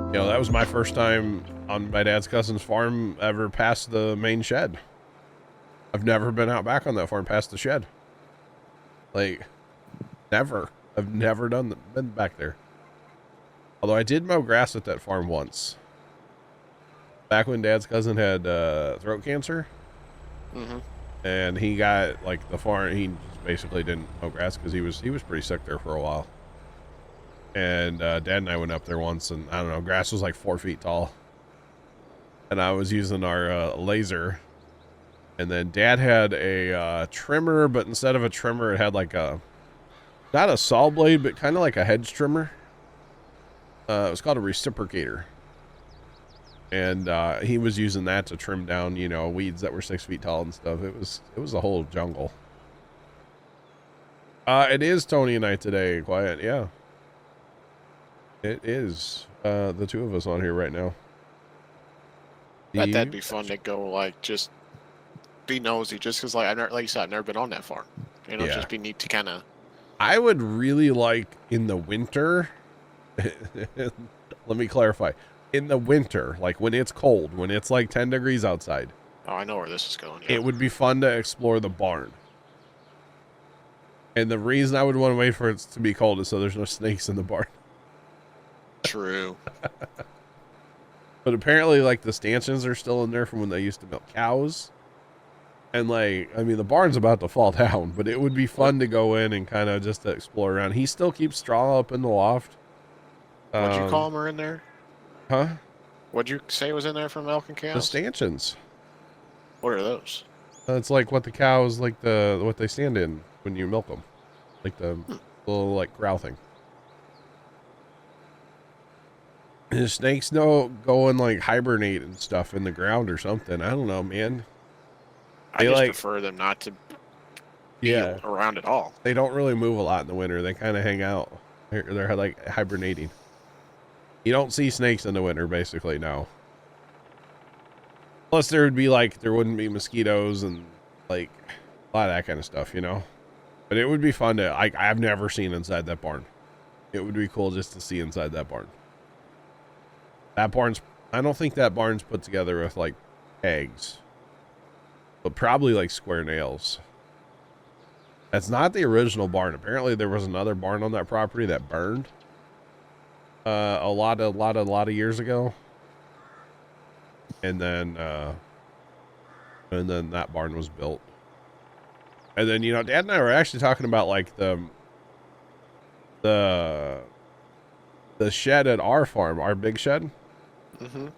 You know, that was my first time on my dad's cousin's farm ever past the main shed. I've never been out back on that farm past the shed. Like, never. I've never been back there. Although I did mow grass at that farm once. Back when dad's cousin had throat cancer. Mm-hmm. And he got, like, the farm, he just basically didn't mow grass because he was pretty sick there for a while. And Dad and I went up there once, and I don't know, grass was like 4 feet tall. And I was using our laser. And then Dad had a trimmer, but instead of a trimmer, it had like a, not a saw blade, but kind of like a hedge trimmer. It was called a reciprocator. And he was using that to trim down, you know, weeds that were 6 feet tall and stuff. It was a whole jungle. It is Tony and I today, Quiet, yeah. It is the two of us on here right now. That'd be fun to go, like, just be nosy, just because, like, like you said, I've never been on that farm. You know, just be neat to kind of... I would really like, in the winter, let me clarify. In the winter, like when it's cold, when it's like 10 degrees outside. Oh, I know where this is going. Yeah. It would be fun to explore the barn. And the reason I would want to wait for it to be cold is so there's no snakes in the barn. True. But apparently, like, the stanchions are still in there from when they used to milk cows. And, like, I mean, the barn's about to fall down, but it would be fun to go in and kind of just to explore around. He still keeps straw up in the loft. What'd you call them were in there? Huh? What'd you say was in there for milk and cows? The stanchions. What are those? It's like what the cows, like what they stand in when you milk them. Like the little, like, growl thing. And the snakes go and, like, hibernate and stuff in the ground or something. I don't know, man. I just prefer them not to be around at all. They don't really move a lot in the winter. They kind of hang out. They're like hibernating. You don't see snakes in the winter, basically, no. Plus, there wouldn't be mosquitoes and, like, a lot of that kind of stuff, you know? But it would be fun to, I've never seen inside that barn. It would be cool just to see inside that barn. I don't think that barn's put together with, like, pegs. But probably, like, square nails. That's not the original barn. Apparently, there was another barn on that property that burned. A lot of years ago. And then that barn was built. And then, you know, Dad and I were actually talking about, like, the shed at our farm, our big shed. Mm-hmm.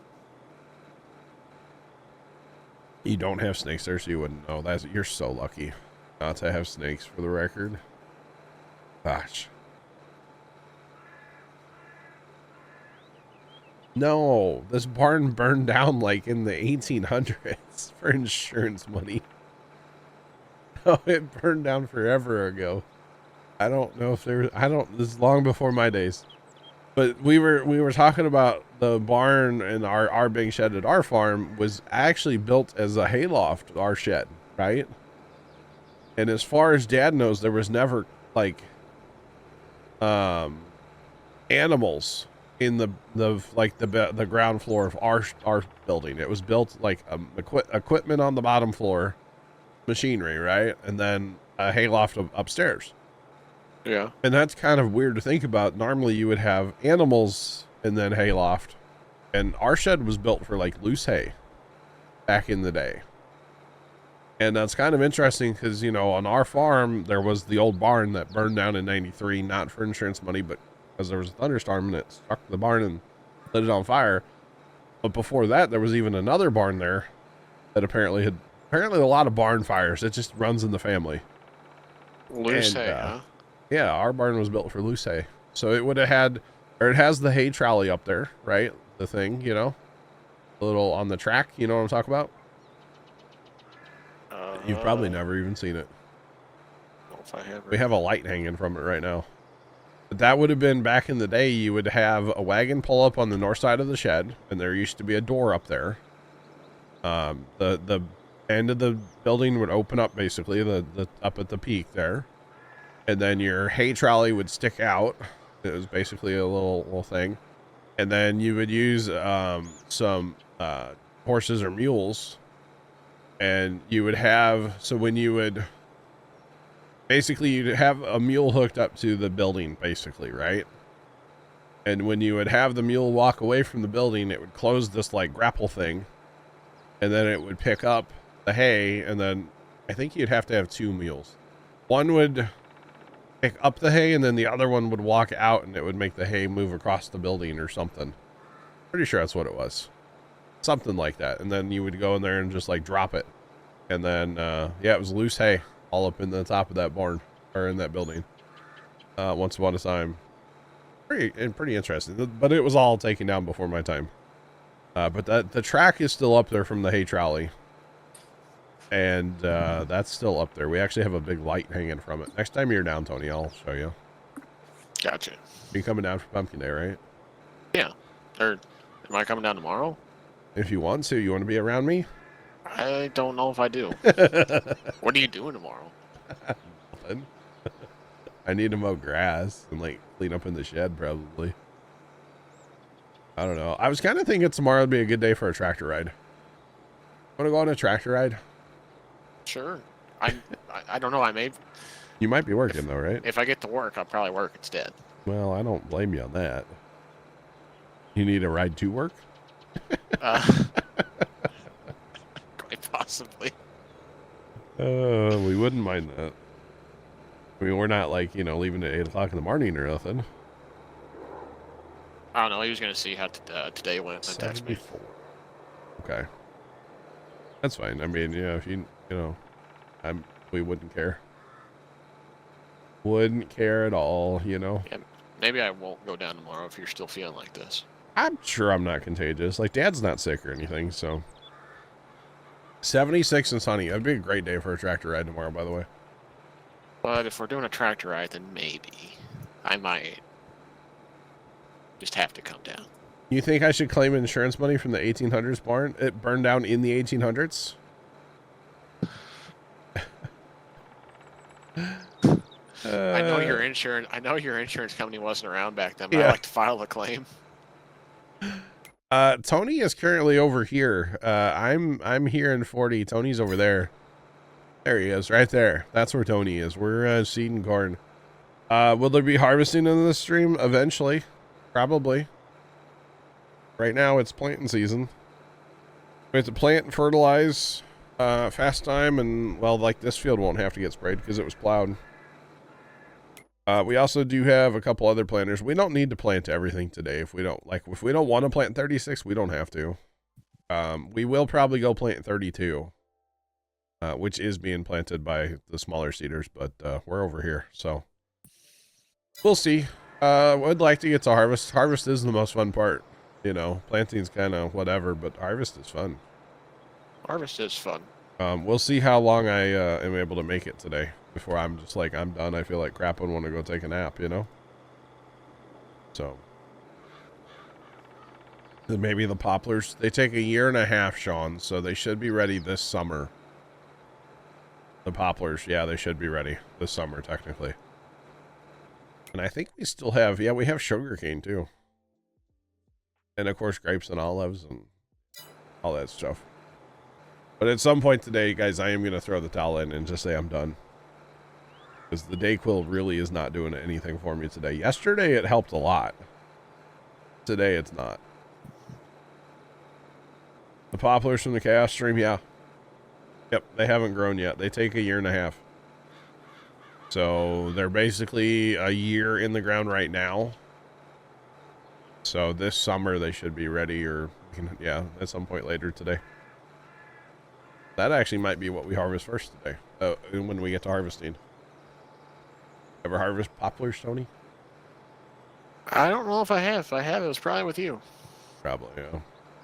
You don't have snakes there, so you wouldn't know. You're so lucky not to have snakes, for the record. Gosh. No, this barn burned down like in the 1800s for insurance money. No, it burned down forever ago. I don't know if this is long before my days. But we were talking about the barn and our big shed at our farm was actually built as a hayloft, our shed, right? And as far as Dad knows, there was never, like, animals in the ground floor of our building. It was built like equipment on the bottom floor, machinery, right? And then a hayloft upstairs. Yeah. And that's kind of weird to think about. Normally you would have animals and then hayloft. And our shed was built for, like, loose hay back in the day. And that's kind of interesting because, you know, on our farm, there was the old barn that burned down in 93, not for insurance money, but because there was a thunderstorm and it struck the barn and lit it on fire. But before that, there was even another barn there that apparently a lot of barn fires. It just runs in the family. Loose hay, huh? Yeah, our barn was built for loose hay. So it would have had, or it has the hay trolley up there, right? The thing, you know, a little on the track, you know what I'm talking about? You've probably never even seen it. I don't know if I have. We have a light hanging from it right now. But that would have been back in the day. You would have a wagon pull up on the north side of the shed, and there used to be a door up there. The end of the building would open up, basically, the up at the peak there. And then your hay trolley would stick out. It was basically a little thing. And then you would use some horses or mules, and you would have, so when you would, basically you'd have a mule hooked up to the building, basically, right? And when you would have the mule walk away from the building, it would close this like grapple thing, and then it would pick up the hay, and then I think you'd have to have two mules. One would pick up the hay, and then the other one would walk out, and it would make the hay move across the building or something. Pretty sure that's what it was. Something like that. And then you would go in there and just like drop it. And then, yeah, it was loose hay all up in the top of that barn, or in that building. Once upon a time. Pretty interesting. But it was all taken down before my time. But the track is still up there from the hay trolley. And that's still up there. We actually have a big light hanging from it. Next time you're down, Tony, I'll show you. Gotcha. You coming down for Pumpkin Day, right? Yeah. Or am I coming down tomorrow? If you want to. You want to be around me? I don't know if I do. What are you doing tomorrow? Nothing. I need to mow grass and like clean up in the shed probably. I don't know. I was kind of thinking tomorrow would be a good day for a tractor ride. Want to go on a tractor ride? Sure. I don't know. I may. You might be working though, right? If I get to work, I'll probably work instead. Well, I don't blame you on that. You need a ride to work? Quite possibly. We wouldn't mind that. I mean, we're not like, you know, leaving at 8 o'clock in the morning or nothing. I don't know. He was going to see how today went and text me. Okay. That's fine. I mean, yeah, if you know, we wouldn't care. Wouldn't care at all, you know? Yeah, maybe I won't go down tomorrow if you're still feeling like this. I'm sure I'm not contagious. Like, Dad's not sick or anything, so. 76 and sunny. That'd be a great day for a tractor ride tomorrow, by the way. But if we're doing a tractor ride, then maybe I might just have to come down. You think I should claim insurance money from the 1800s barn? It burned down in the 1800s? I know your insurance company wasn't around back then, but yeah. I'd like to file a claim. Tony is currently over here. I'm here in 40. Tony's over there. There he is, right there. That's where Tony is. We're seeding corn. Will there be harvesting in this stream eventually? Probably. Right now it's planting season. We have to plant and fertilize fast time, and well, like this field won't have to get sprayed because it was plowed. We also do have a couple other planters. We don't need to plant everything today. If we don't want to plant 36, we don't have to. We will probably go plant 32, which is being planted by the smaller seeders, but we're over here, so we'll see. Would like to get to harvest. Harvest is the most fun part. You know, planting's kind of whatever, but harvest is fun. Harvest is fun. We'll see how long I am able to make it today before I'm just like, I'm done. I feel like crap and want to go take a nap, you know? So. Then maybe the poplars, they take 1.5 years, Sean, so they should be ready this summer. The poplars, yeah, they should be ready this summer, technically. And I think we still have, yeah, we have sugarcane too. And of course, grapes and olives and all that stuff. But at some point today, guys, I am going to throw the towel in and just say I'm done. Because the Dayquil really is not doing anything for me today. Yesterday, it helped a lot. Today, it's not. The poplars from the chaos stream, yeah. Yep, they haven't grown yet. They take 1.5 years. So they're basically 1 year in the ground right now. So this summer they should be ready, or yeah, at some point later today. That actually might be what we harvest first today, when we get to harvesting. Ever harvest poplars, Tony? I don't know if I have. If I have, it was probably with you. Probably, yeah.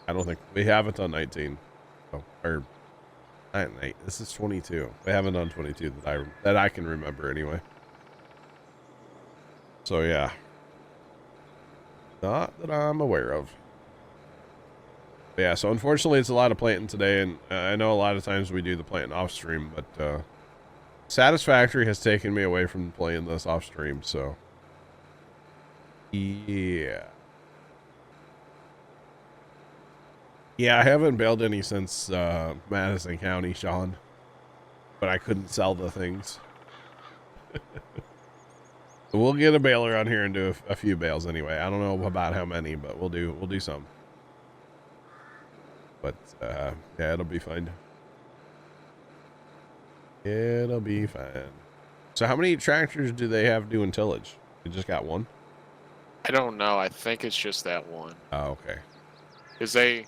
I don't think we haven't done 19. Oh, or not 8. This is 22. We haven't done 22 that I can remember anyway. So yeah. Not that I'm aware of. But yeah, so unfortunately it's a lot of planting today, and I know a lot of times we do the planting off stream, but Satisfactory has taken me away from playing this off stream, so yeah. Yeah, I haven't bailed any since Madison County, Sean. But I couldn't sell the things. We'll get a baler on here and do a few bales anyway. I don't know about how many, but we'll do some. But yeah, it'll be fine. It'll be fine. So how many tractors do they have doing tillage? They just got one? I don't know. I think it's just that one. Oh, okay. Because they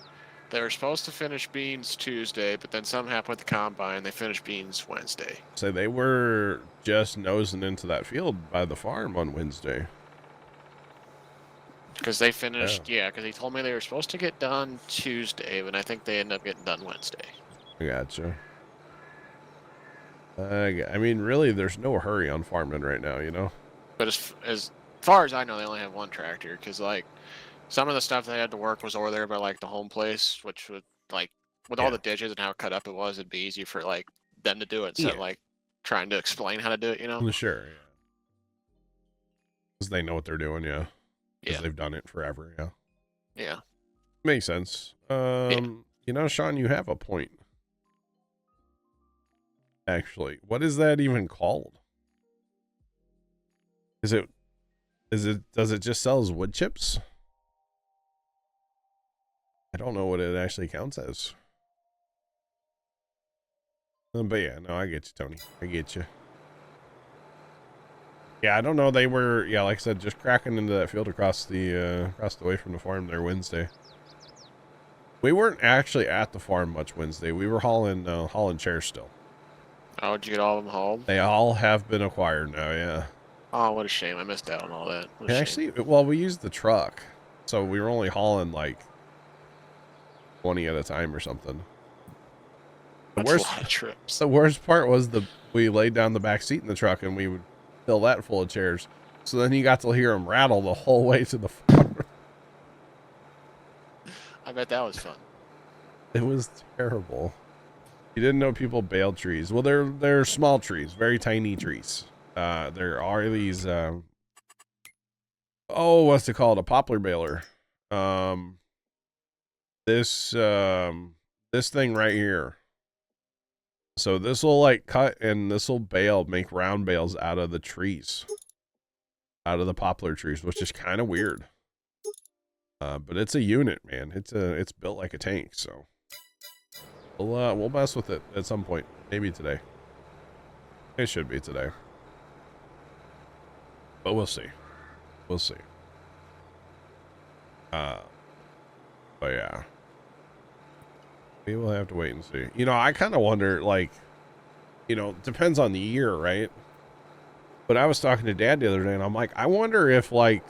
were supposed to finish beans Tuesday, but then something happened with the combine. They finished beans Wednesday. So they were just nosing into that field by the farm on Wednesday. Because they finished, yeah, because he told me they were supposed to get done Tuesday, but I think they ended up getting done Wednesday. I gotcha. I mean, really, there's no hurry on farming right now, you know? But as far as I know, they only have one tractor, because, like, some of the stuff they had to work was over there by, like, the home place, which would, like, with all the ditches and how cut up it was, it'd be easy for, like, them to do it instead of, like, trying to explain how to do it, you know? Sure, yeah. Because they know what they're doing, yeah. Because they've done it forever, yeah. Yeah. Makes sense. You know, Sean, you have a point. Actually, what is that even called? Does it just sells wood chips? I don't know what it actually counts as. But yeah, no, I get you, Tony. I get you. Yeah, I don't know. They were, yeah, like I said, just cracking into that field across the way from the farm there Wednesday. We weren't actually at the farm much Wednesday. We were hauling chairs still. Oh, did you get all of them hauled? They all have been acquired now, yeah. Oh, what a shame. I missed out on all that. Actually, well, we used the truck. So we were only hauling like 20 at a time or something. That's a lot of trips. The worst part was we laid down the back seat in the truck and we would fill that full of chairs. So then you got to hear them rattle the whole way to the farm. I bet that was fun. It was terrible. You didn't know people baled trees. Well, they're small trees, very tiny trees. There are these what's it called? A poplar baler. This thing right here. So this will like cut and this will make round bales out of the trees. Out of the poplar trees, which is kind of weird. But it's a unit, man. It's built like a tank, so we'll mess with it at some point. Maybe today. It should be today. But we'll see. We'll see. But yeah. We will have to wait and see. You know, I kind of wonder, like, you know, depends on the year, right? But I was talking to Dad the other day, and I'm like, I wonder if, like,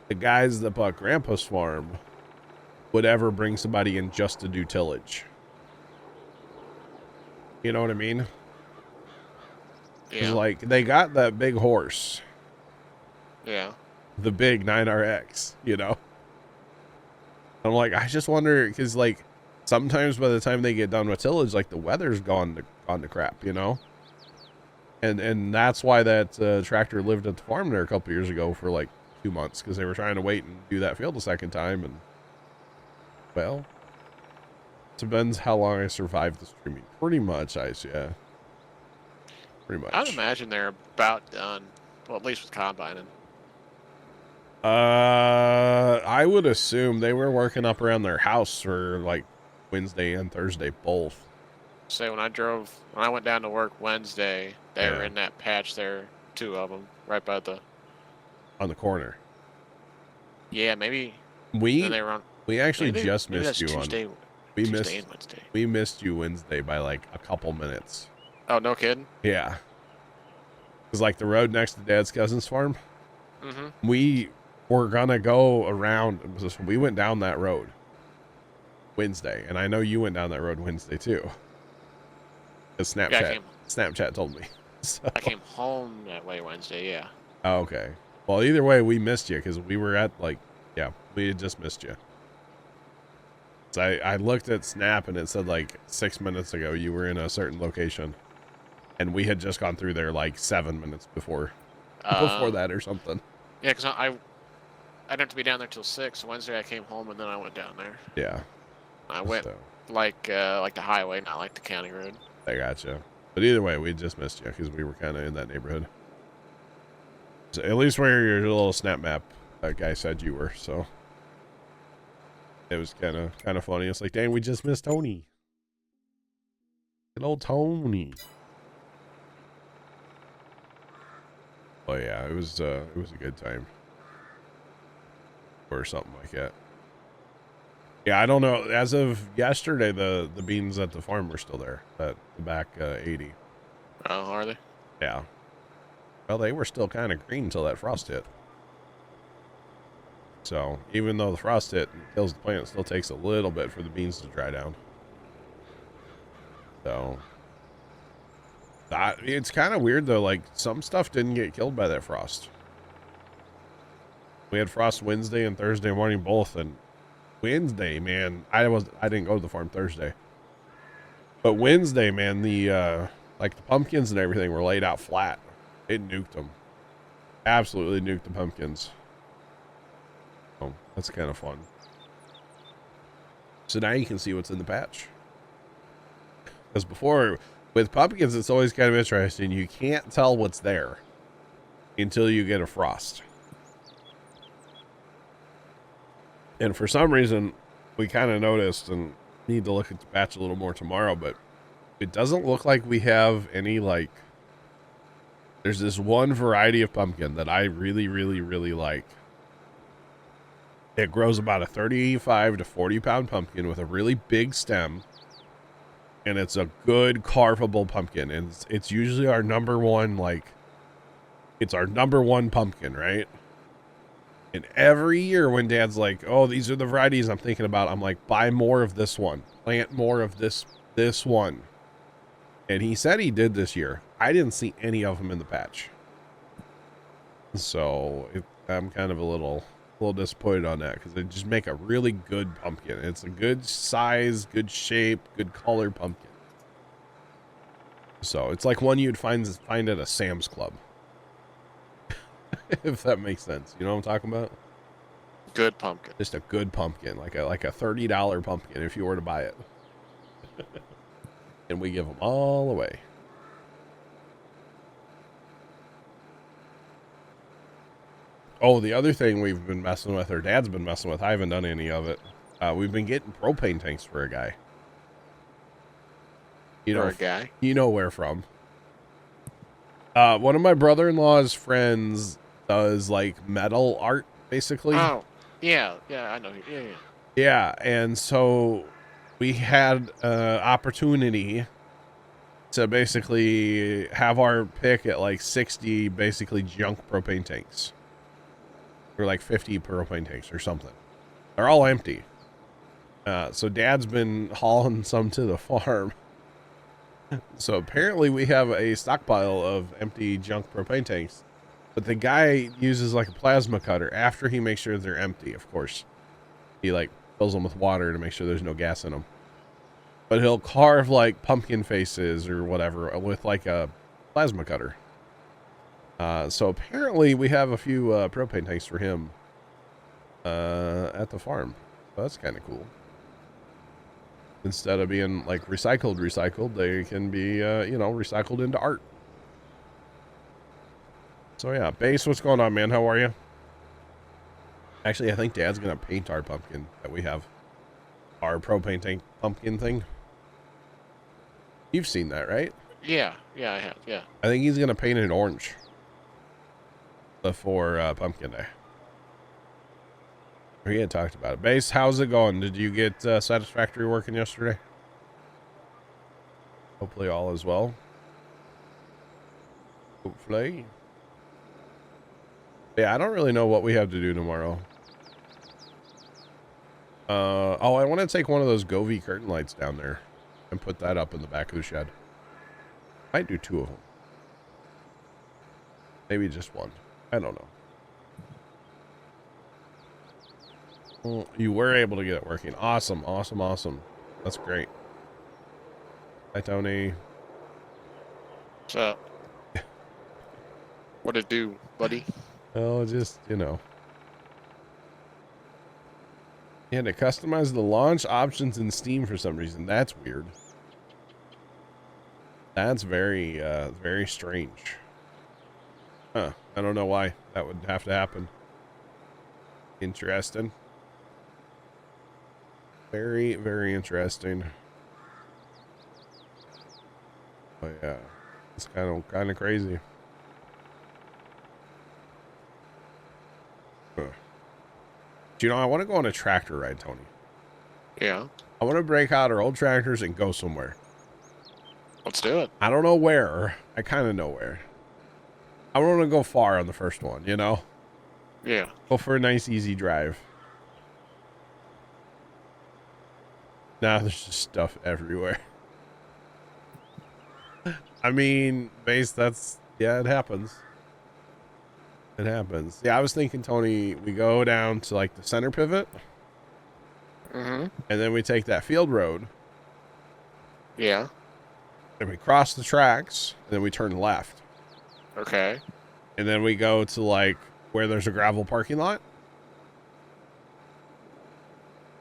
the guys that bought Grandpa's farm would ever bring somebody in just to do tillage. You know what I mean? Yeah. Like, they got that big horse. Yeah. The big 9RX, you know? I'm like, I just wonder, because, like, sometimes by the time they get done with tillage, like, the weather's gone to crap, you know? And that's why that tractor lived at the farm there a couple years ago for, like, 2 months, because they were trying to wait and do that field a second time, and, well, depends how long I survive the streaming. Pretty much, yeah. Pretty much. I'd imagine they're about done. Well, at least with combining. I would assume they were working up around their house for like Wednesday and Thursday both. Say when I went down to work Wednesday, they were in that patch there, 2 of them, right by on the corner. Yeah, maybe. We actually just missed you Tuesday, on. Wednesday. We missed you Wednesday by like a couple minutes. Oh, no kidding? Yeah. It was like the road next to Dad's cousin's farm. Mm-hmm. We were gonna go around. We went down that road Wednesday, and I know you went down that road Wednesday too. Snapchat told me. So. I came home that way Wednesday. Yeah. Oh, okay. Well, either way, we missed you because we were at we had just missed you. So I looked at Snap and it said like 6 minutes ago you were in a certain location, and we had just gone through there like 7 minutes before that or something. Yeah, because I'd have to be down there till 6. Wednesday I came home and then I went down there. Yeah. I went So like the highway, not like the county road. I gotcha. But either way, we just missed you because we were kind of in that neighborhood. So at least where your little snap map guy said you were. So it was kind of funny. It's like, dang, we just missed Tony. Good old Tony. Oh yeah, it was a good time. Or something like that. Yeah, I don't know. As of yesterday, the beans at the farm were still there. At the back 80. Oh, are they? Yeah. Well, they were still kind of green until that frost hit. So even though the frost hit and kills the plant, it still takes a little bit for the beans to dry down. So it's kind of weird though. Like some stuff didn't get killed by that frost. We had frost Wednesday and Thursday morning both, and Wednesday, man, I didn't go to the farm Thursday, but Wednesday, man, the like the pumpkins and everything were laid out flat. It nuked them, absolutely nuked the pumpkins. Oh, that's kind of fun. So now you can see what's in the patch. Because before, with pumpkins, it's always kind of interesting. You can't tell what's there until you get a frost. And for some reason, we kind of noticed and need to look at the patch a little more tomorrow, but it doesn't look like we have any, like, there's this one variety of pumpkin that I really, really, really like. It grows about a 35 to 40 pound pumpkin with a really big stem. And it's a good carvable pumpkin. And it's usually our number one, like, it's our number one pumpkin, right? And every year when Dad's like, oh, these are the varieties I'm thinking about, I'm like, buy more of this one. Plant more of this one. And he said he did this year. I didn't see any of them in the patch. So I'm kind of a little disappointed on that because they just make a really good pumpkin. It's a good size, good shape, good color pumpkin. So it's like one you'd find at a Sam's Club. If that makes sense. You know what I'm talking about? Good pumpkin. Just a good pumpkin, like a $30 pumpkin if you were to buy it. And we give them all away. Oh, the other thing we've been messing with, or Dad's been messing with, I haven't done any of it. We've been getting propane tanks for a guy. You know, for a guy? You know where from. One of my brother-in-law's friends does like metal art, basically. Oh, yeah, I know. Yeah. Yeah, and so we had opportunity to basically have our pick at like 60 basically junk propane tanks. Or like 50 propane tanks or something. They're all empty. So Dad's been hauling some to the farm. So apparently we have a stockpile of empty junk propane tanks. But the guy uses like a plasma cutter after he makes sure they're empty, of course. He like fills them with water to make sure there's no gas in them. But he'll carve like pumpkin faces or whatever with like a plasma cutter. So apparently we have a few propane tanks for him at the farm. So that's kind of cool. Instead of being like recycled, they can be, recycled into art. So yeah, Base, what's going on, man? How are you? Actually, I think Dad's going to paint our pumpkin that we have. Our propane tank pumpkin thing. You've seen that, right? Yeah, I have, yeah. I think he's going to paint it orange. Before Pumpkin Day. We had talked about it. Base, how's it going? Did you get Satisfactory working yesterday? Hopefully all is well. Hopefully. Yeah, I don't really know what we have to do tomorrow. I want to take one of those Govee curtain lights down there and put that up in the back of the shed. Might do 2 of them. Maybe just 1. I don't know. You were able to get it working. Awesome. That's great. Hi, Tony. What's up? What'd it do, buddy? Oh, just, Yeah, to customize the launch options in Steam for some reason. That's weird. That's very strange. Huh. I don't know why that would have to happen. Interesting. Very interesting. But yeah, it's kind of crazy. Huh. You know, I want to go on a tractor ride, Tony. Yeah. I want to break out our old tractors and go somewhere. Let's do it. I don't know where. I kind of know where. I don't want to go far on the first one, you know? Yeah. Go for a nice, easy drive. Now there's just stuff everywhere. I mean, yeah, it happens. It happens. Yeah, I was thinking, Tony, we go down to like the center pivot. Mm-hmm. And then we take that field road. Yeah. And we cross the tracks. And then we turn left. Okay. And then we go to like where there's a gravel parking lot.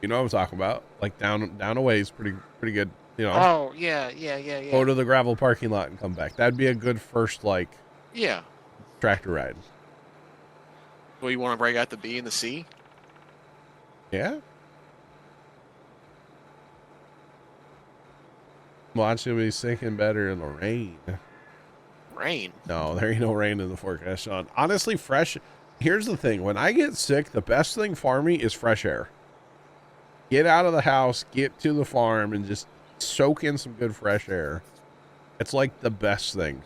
You know what I'm talking about? Like down a ways, pretty good. You know. Oh yeah. Go to the gravel parking lot and come back. That'd be a good first like. Yeah. Tractor ride. Well, you want to break out the B and the C? Yeah. Watch it be sinking better in the rain. Rain? No, there ain't no rain in the forecast, Sean. Honestly, fresh. Here's the thing. When I get sick, the best thing for me is fresh air. Get out of the house, get to the farm, and just soak in some good fresh air. It's like the best thing.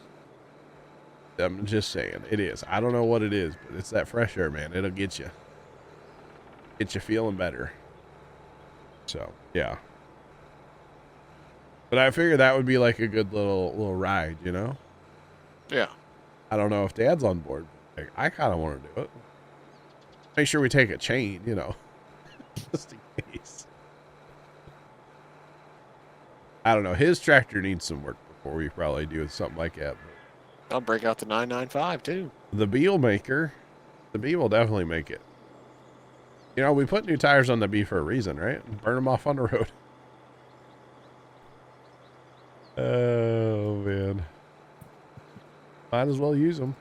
I'm just saying. It is. I don't know what it is, but it's that fresh air, man. It'll get you. Get you feeling better. So, yeah. But I figured that would be like a good little ride, you know? Yeah. I don't know if Dad's on board. Like, I kind of want to do it. Make sure we take a chain, you know, just in case. I don't know. His tractor needs some work before we probably do something like that. But I'll break out the 995 too. the B will definitely make it. You know, we put new tires on the B for a reason, right? Burn them off on the road. Oh, man. Might as well use them.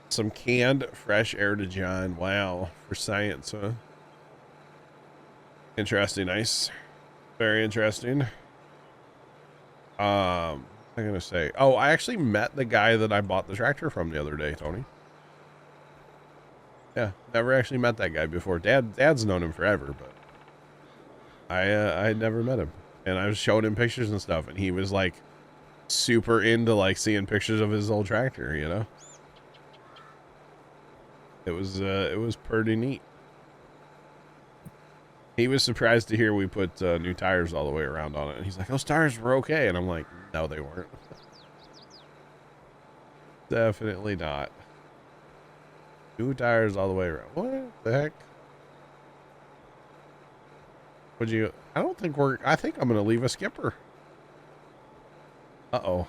Some canned fresh air to John. Wow. For science, huh? Interesting. Nice. Very interesting. I'm going to say. Oh, I actually met the guy that I bought the tractor from the other day, Tony. Yeah. Never actually met that guy before. Dad's known him forever, but I had never met him, and I was showing him pictures and stuff, and he was like super into like seeing pictures of his old tractor, you know. It was pretty neat. He was surprised to hear we put new tires all the way around on it, and he's like, "Those tires were okay," and I'm like, "No, they weren't. Definitely not. New tires all the way around. What the heck?" Would you? I don't think we're. I think I'm gonna leave a skipper. Uh-oh.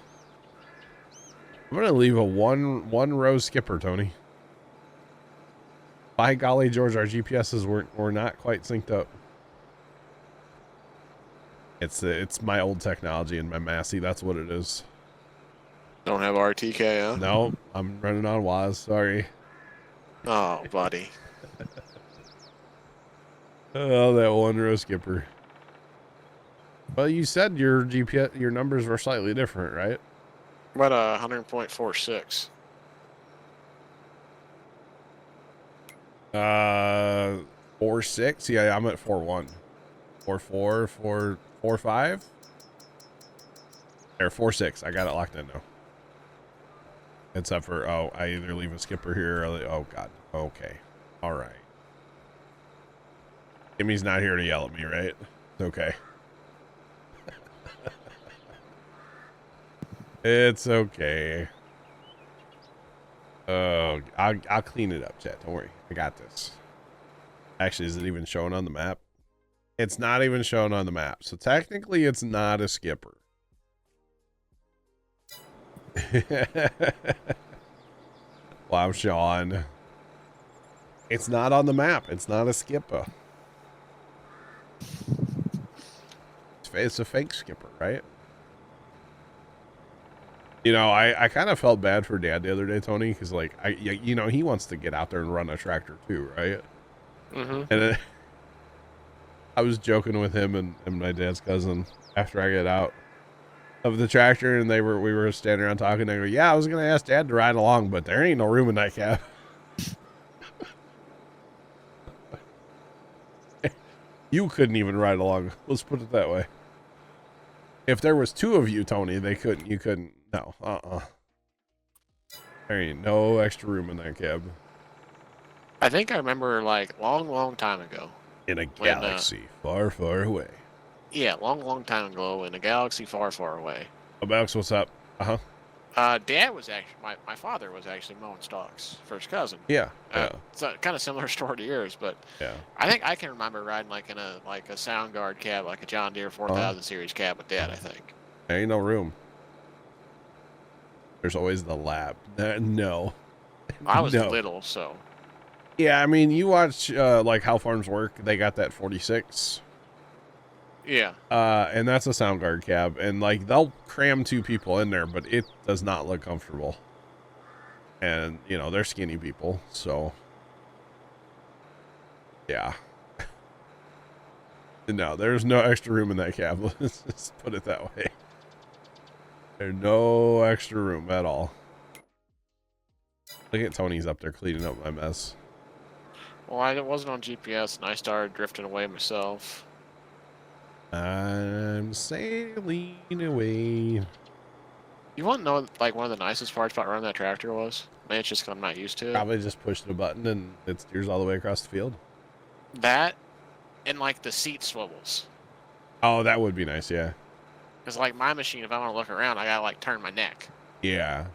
I'm gonna leave a one row skipper, Tony. By golly, George, our GPSs were not quite synced up. It's my old technology and my Massey. That's what it is. Don't have RTK, huh? No, I'm running on WAS. Sorry. Oh, buddy. Oh, that one row skipper. Well, you said your GPS, your numbers were slightly different, right? What 100.46. 4.6. Yeah, I'm at 4.1. 4.4, 4.5, or 4.6. I got it locked in now. Except for I either leave a skipper here or oh god. Okay. All right. Jimmy's not here to yell at me, right? It's okay. It's okay. Oh, I'll clean it up, chat. Don't worry. I got this. Actually, is it even showing on the map? It's not even showing on the map. So technically, it's not a skipper. Wow, Sean. It's not on the map. It's not a skipper. It's a fake skipper, right? You know, I kind of felt bad for Dad the other day, Tony, because like you know, he wants to get out there and run a tractor too, right? And I was joking with him and my dad's cousin after I get out of the tractor, and we were standing around talking. And I go, yeah, I was gonna ask Dad to ride along, but there ain't no room in that cab. You couldn't even ride along. Let's put it that way. If there was two of you, Tony, they couldn't. You couldn't. No. There ain't no extra room in that cab. I think I remember like long time ago. In a galaxy far, far away. Yeah, long time ago in a galaxy far, far away. Oh, Max, what's up? Dad was actually my father was actually mowing stalks for his cousin. Yeah. It's a kind of similar story to yours, but yeah. I think I can remember riding like in a Soundguard cab, like a John Deere 4000 series cab with Dad. I think there ain't no room. There's always the lab. No. I was little, so. Yeah, I mean, you watch like How Farms Work. They got that 46. Yeah. And that's a Soundguard cab, and like they'll cram two people in there, but it does not look comfortable. And you know they're skinny people, so yeah. No, there's no extra room in that cab. Let's just put it that way. There's no extra room at all. Look at Tony's up there cleaning up my mess. Well, I wasn't on GPS, and I started drifting away myself. I'm sailing away. You want to know, like, one of the nicest parts about running that tractor was? Maybe it's just 'cause I'm not used to it. Probably just push the button and it steers all the way across the field. That, and, like, the seat swivels. Oh, that would be nice, yeah. Because, like, my machine, if I want to look around, I gotta, like, turn my neck. Yeah.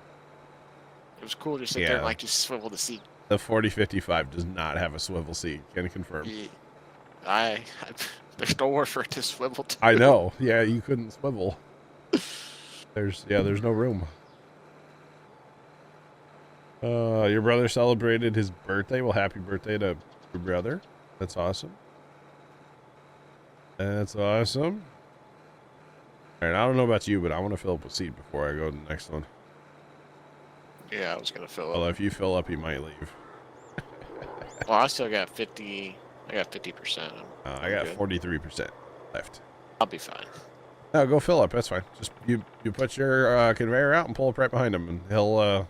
It was cool to sit there and, like, just swivel the seat. The 4055 does not have a swivel seat. Can you confirm? Yeah. There's nowhere for it to swivel to. I know. Yeah, you couldn't swivel. There's no room. Your brother celebrated his birthday. Well, happy birthday to your brother. That's awesome. That's awesome. All right, I don't know about you, but I want to fill up a seat before I go to the next one. Yeah, I was gonna fill up. Well, if you fill up, you might leave. Well, I still got 50. I got 50%. I got 43% left. I'll be fine. No, go fill up. That's fine. Just you put your conveyor out and pull up right behind him, and he'll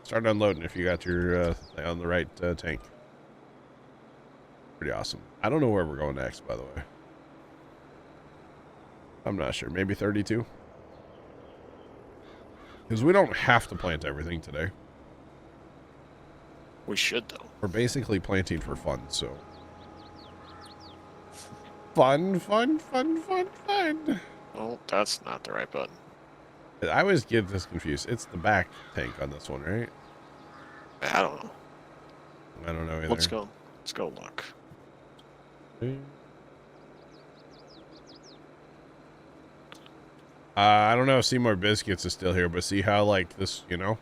start unloading if you got your on the right tank. Pretty awesome. I don't know where we're going next, by the way. I'm not sure. Maybe 32? Because we don't have to plant everything today. We should, though. We're basically planting for fun, so. Fun. Oh, that's not the right button. I always get this confused. It's the back tank on this one, right? I don't know. I don't know either. Let's go look. I don't know if Seymour Biscuits is still here, but see how, like, this, you know?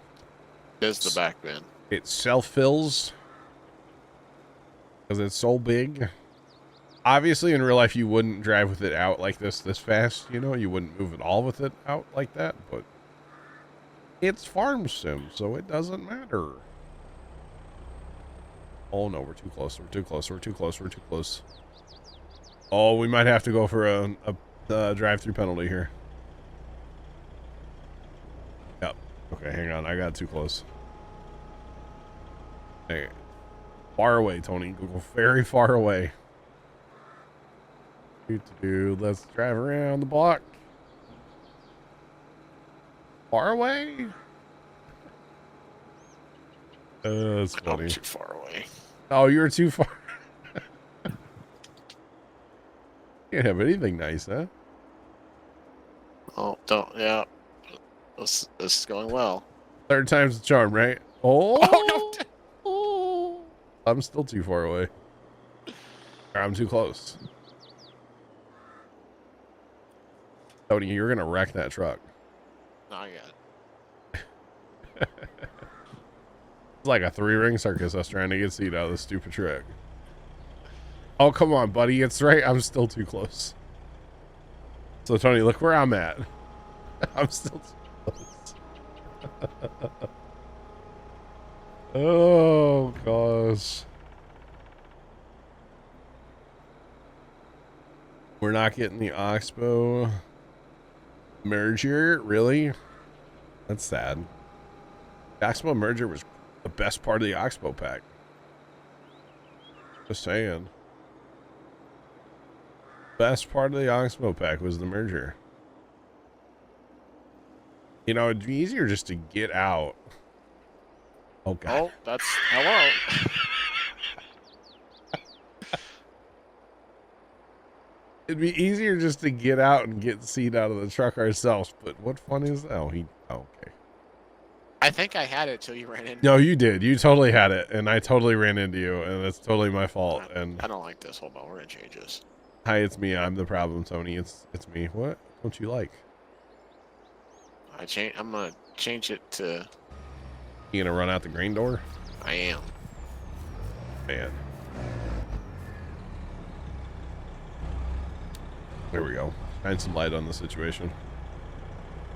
There's the back bin. It self-fills. Because it's so big. Obviously, in real life, you wouldn't drive with it out like this fast, you know? You wouldn't move it all with it out like that, but it's farm sim, so it doesn't matter. Oh, no, we're too close. We're too close. Oh, we might have to go for a drive-through penalty here. Yep. Okay, hang on. I got too close. Hey. Far away, Tony. Go very far away. Let's drive around the block. Far away? That's funny. I'm too far away. Oh, you're too far. Can't have anything nice, huh? Oh, don't. Yeah. This is going well. Third time's the charm, right? Oh, Oh no! Oh. I'm still too far away. Or I'm too close. Tony, you're gonna wreck that truck. Not yet. It's like a 3-ring circus. Us trying to get seat out of this stupid truck. Oh, come on, buddy. It's right. I'm still too close. So, Tony, look where I'm at. I'm still too close. Oh, gosh. We're not getting the Oxbow merger? Really? That's sad. The Oxbow merger was the best part of the Oxbow pack. Just saying. Best part of the Oxbow pack was the merger. You know, it'd be easier just to get out. Oh, God. Oh, that's... Hello. It'd be easier just to get out and get the seat out of the truck ourselves, but what fun is that? Oh, okay. I think I had it till you ran in. No, you did. You totally had it, and I totally ran into you, and it's totally my fault. And I don't like this. Hold on, we're gonna change this. Hi, it's me. I'm the problem, Tony. It's me. What don't you like? I'm gonna change it to... You gonna run out the grain door? I am. Man. There we go. Shine some light on the situation.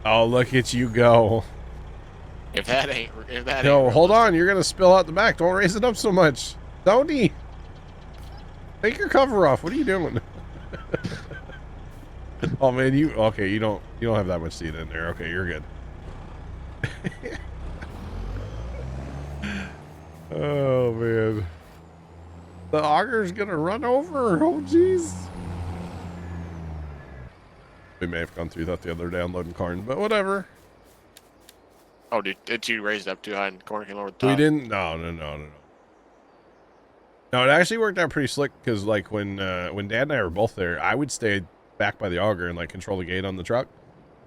Oh, look at you go. If that ain't No, hold on. You're gonna spill out the back. Don't raise it up so much. Tony, take your cover off. What are you doing? Oh man, you don't have that much seat in there. Okay, you're good. Oh man. The auger's gonna run over. Oh jeez. We may have gone through that the other day unloading corn, but whatever. Oh, did you raise it up too high and corn came over the top? We didn't. No. No, it actually worked out pretty slick because, like, when Dad and I were both there, I would stay back by the auger and like control the gate on the truck,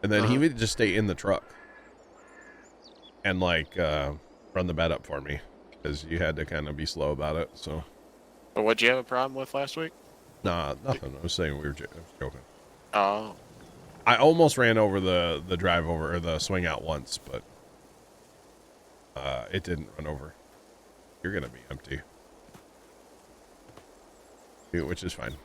and then he would just stay in the truck and like run the bed up for me because you had to kind of be slow about it. So. But what'd you have a problem with last week? Nah, nothing. I was saying I was joking. Oh. I almost ran over the drive over or the swing out once, but it didn't run over. You're gonna be empty, which is fine.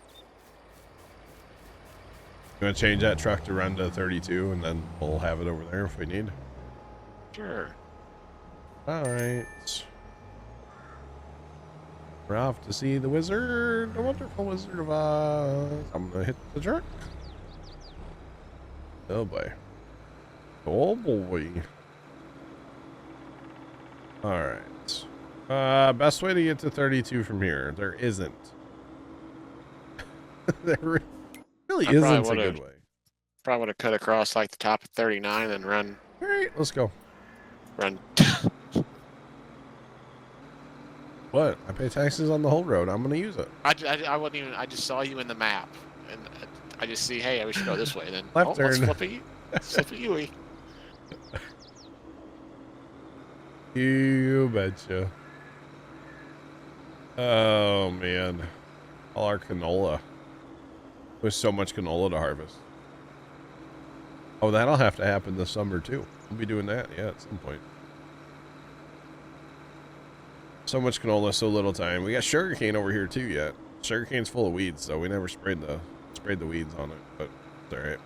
You want to change that truck to run to 32, and then we'll have it over there if we need. Sure. All right. We're off to see the wizard, the wonderful Wizard of Oz. I'm gonna hit the truck. Oh boy. Oh boy. Alright. Best way to get to 32 from here. There isn't. There really isn't a good way. Probably would have cut across like the top of 39 and run. Alright, let's go. Run. What? I pay taxes on the whole road. I'm gonna use it. I wouldn't even. I just saw you in the map, and I just see, hey, we should go this way. And then Left turn. Let's flip it. Flip it, Yui. You betcha. Oh man, all our canola. There's so much canola to harvest. Oh, that'll have to happen this summer too. We'll be doing that, yeah, at some point. So much canola, so little time. We got sugarcane over here too yet. Sugarcane's full of weeds, so we never sprayed the weeds on it, but it's all right.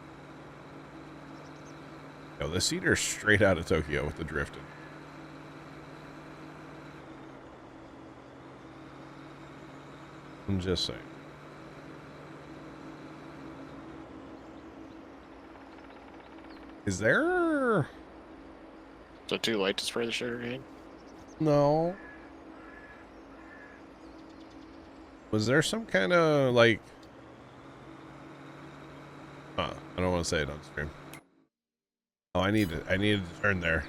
Yo, this cedar is straight out of Tokyo with the drifting. I'm just saying. Is there? So too late to spray the sugarcane? No. Was there some kind of like? I don't want to say it on stream. Oh, I needed to turn there.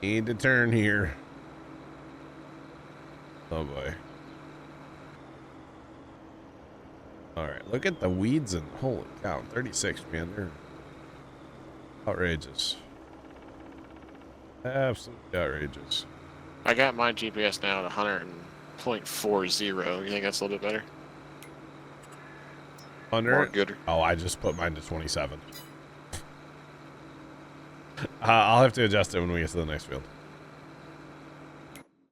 Need to turn here. Oh boy. All right, look at the weeds and holy cow, 36, man, they're outrageous. Absolutely outrageous. I got my GPS now at 100.40. You think that's a little bit better? 100? Good. Oh, I just put mine to 27. I'll have to adjust it when we get to the next field.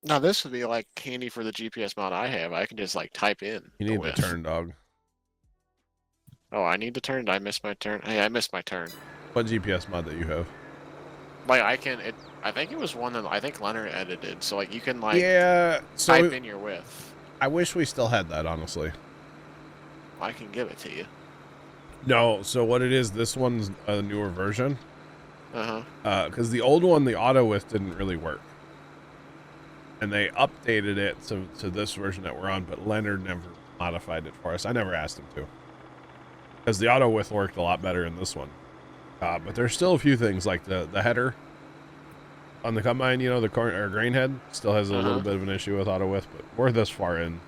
Now this would be like handy for the GPS mod I have. I can just like type in You the need the width. turn, dog. Oh, I need to turn. Did I miss my turn? Hey, I missed my turn. What GPS mod that you have? Like I can. I think it was one that I think Leonard edited. So like you can like Yeah, so type in your width. I wish we still had that, honestly. I can give it to you. No, so what it is, this one's a newer version. Uh-huh. Because the old one, the auto width didn't really work. And they updated it to this version that we're on, but Leonard never modified it for us. I never asked him to. Because the auto width worked a lot better in this one. But there's still a few things, like the header on the combine, you know, the corn or grain head still has a little bit of an issue with auto width, but we're this far in.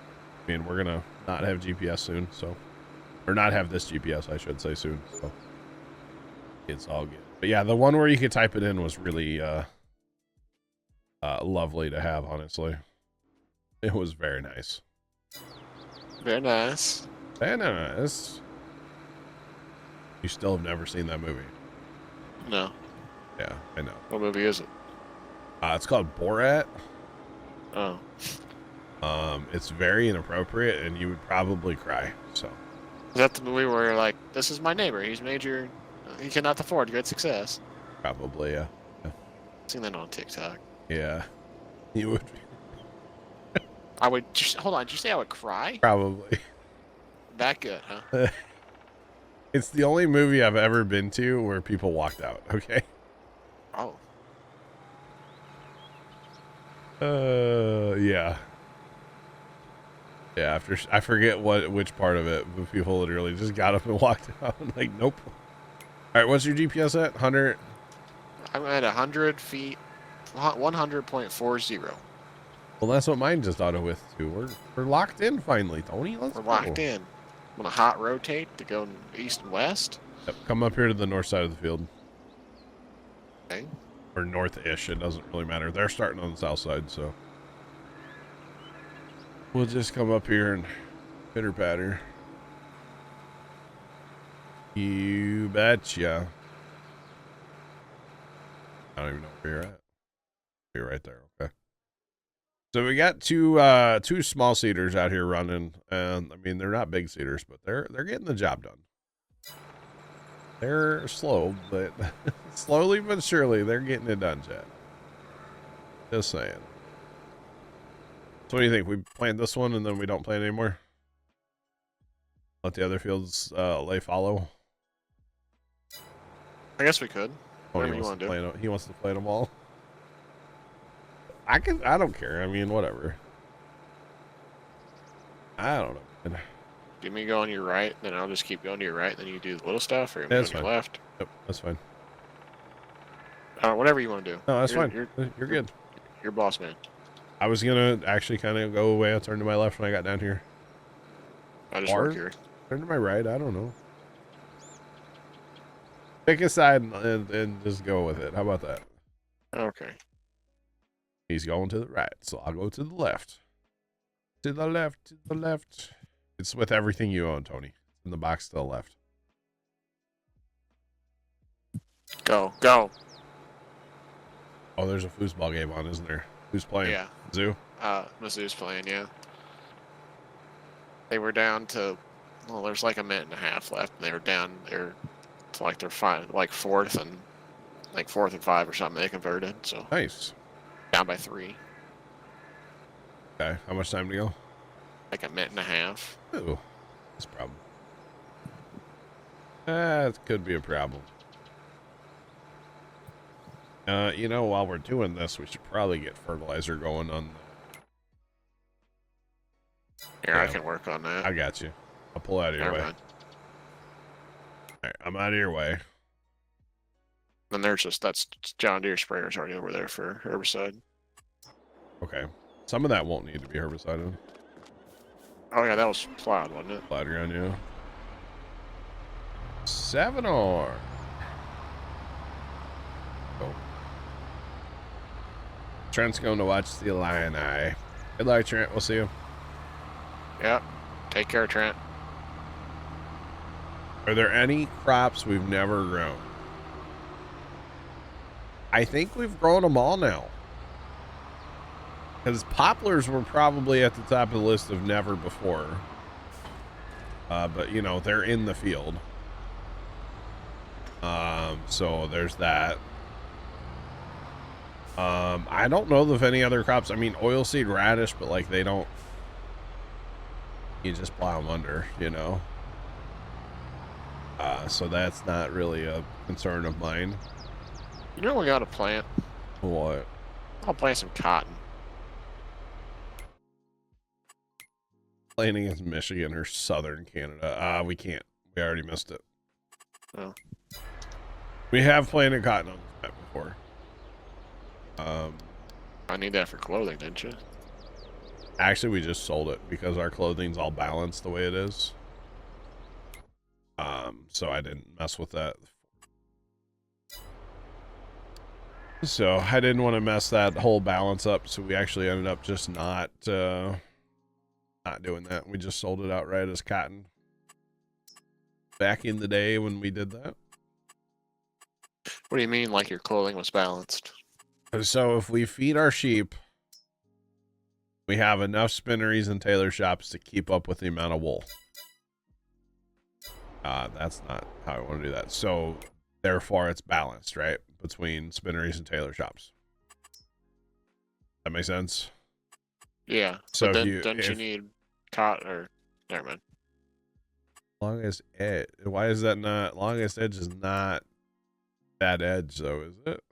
I mean, we're going to not have GPS soon, so. Or not have this GPS, I should say, soon, so. It's all good. But yeah, the one where you could type it in was really lovely to have, honestly. It was very nice. Very nice. Very nice. You still have never seen that movie? No. Yeah, I know. What movie is it? It's called Borat. Oh. It's very inappropriate, and you would probably cry, so. Is that the movie where you're like, this is my neighbor, he's major, he cannot afford great success? Probably, yeah. I've seen that on TikTok. Yeah. You would. I would just, hold on, did you say I would cry? Probably. That good, huh? It's the only movie I've ever been to where people walked out, okay? Oh. Yeah. Yeah, after I forget which part of it, but people literally just got up and walked out. I'm like, nope. All right, what's your GPS at? 100? I'm at 100 feet, 100.40. Well, that's what mine just auto with too. We're locked in finally, Tony. Let's We're go. locked in. I'm gonna hot rotate to go east and west. Yep, come up here to the north side of the field. Okay. Or north-ish, it doesn't really matter. They're starting on the south side, so. We'll just come up here and pitter-patter. You betcha. I don't even know where you're at. You're right there, okay. So we got two small seaters out here running, and I mean they're not big seaters, but they're getting the job done. They're slow, but slowly but surely they're getting it done, Chad. Just saying. So what do you think? We plant this one and then we don't plant anymore? Let the other fields lay fallow? I guess we could. Oh, Whatever you want to do. He wants to plant them all. I don't care. I mean, whatever. I don't know. Do me go on your right, then I'll just keep going to your right, then you do the little stuff, or you That's go on fine. your left. Yep, that's fine. Whatever you want to do. No, that's fine. You're good. You're boss man. I was gonna actually kind of go away. I turned to my left when I got down here. I just work here. Turn to my right. I don't know. Pick a side and just go with it. How about that? Okay. He's going to the right, so I'll go to the left. To the left, to the left. It's with everything you own, Tony. In the box to the left. Go, go. Oh, there's a foosball game on, isn't there? Who's playing? Yeah. Zoo? Mizzou's playing, yeah. They were down to, well, there's like a minute and a half left. And they were down there to like their fourth and 5 or something. They converted, so Nice. down by 3. Okay, how much time to go? Like a minute and a half. Ooh, that's a problem. That could be a problem. You know, while we're doing this, we should probably get fertilizer going on. Here, I can work on that. I got you. I'll pull out of your way. Mind. All right, I'm out of your way. Then that's John Deere sprayer's already over there for herbicide. Okay. Some of that won't need to be herbicided. Oh yeah, that was plowed, wasn't it? Plowed around you. 7R. Go. Trent's going to watch the Illini. Good luck, Trent. We'll see you. Yep. Take care, Trent. Are there any crops we've never grown? I think we've grown them all now. Because poplars were probably at the top of the list of never before. But, you know, they're in the field. So there's that. I don't know of any other crops. I mean, oilseed radish, but, like, they don't... You just plow them under, you know? So that's not really a concern of mine. You know what we gotta plant? What? I'll plant some cotton. Planting in Michigan or southern Canada. We can't. We already missed it. Oh. We have planted cotton on this map before. I need that for clothing, didn't you? Actually, we just sold it because our clothing's all balanced the way it is. So I didn't mess with that. So I didn't want to mess that whole balance up. So we actually ended up just not doing that. We just sold it outright as cotton. Back in the day when we did that. What do you mean, like your clothing was balanced? So if we feed our sheep, we have enough spinneries and tailor shops to keep up with the amount of wool. That's not how I want to do that. So therefore it's balanced, right? Between spinneries and tailor shops. That makes sense? Yeah. So then, you need cotton or never mind. Longest edge. Why is that not longest edge is not that edge though, is it?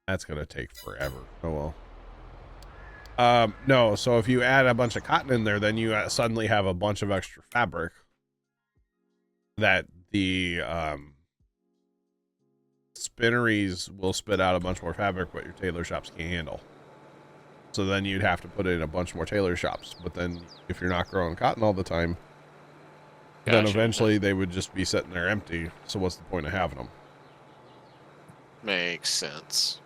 That's gonna take forever. Oh well. No, so if you add a bunch of cotton in there, then you suddenly have a bunch of extra fabric that the spinneries will spit out a bunch more fabric, but your tailor shops can't handle. So then you'd have to put in a bunch more tailor shops. But then if you're not growing cotton all the time, then eventually they would just be sitting there empty. So what's the point of having them? Makes sense.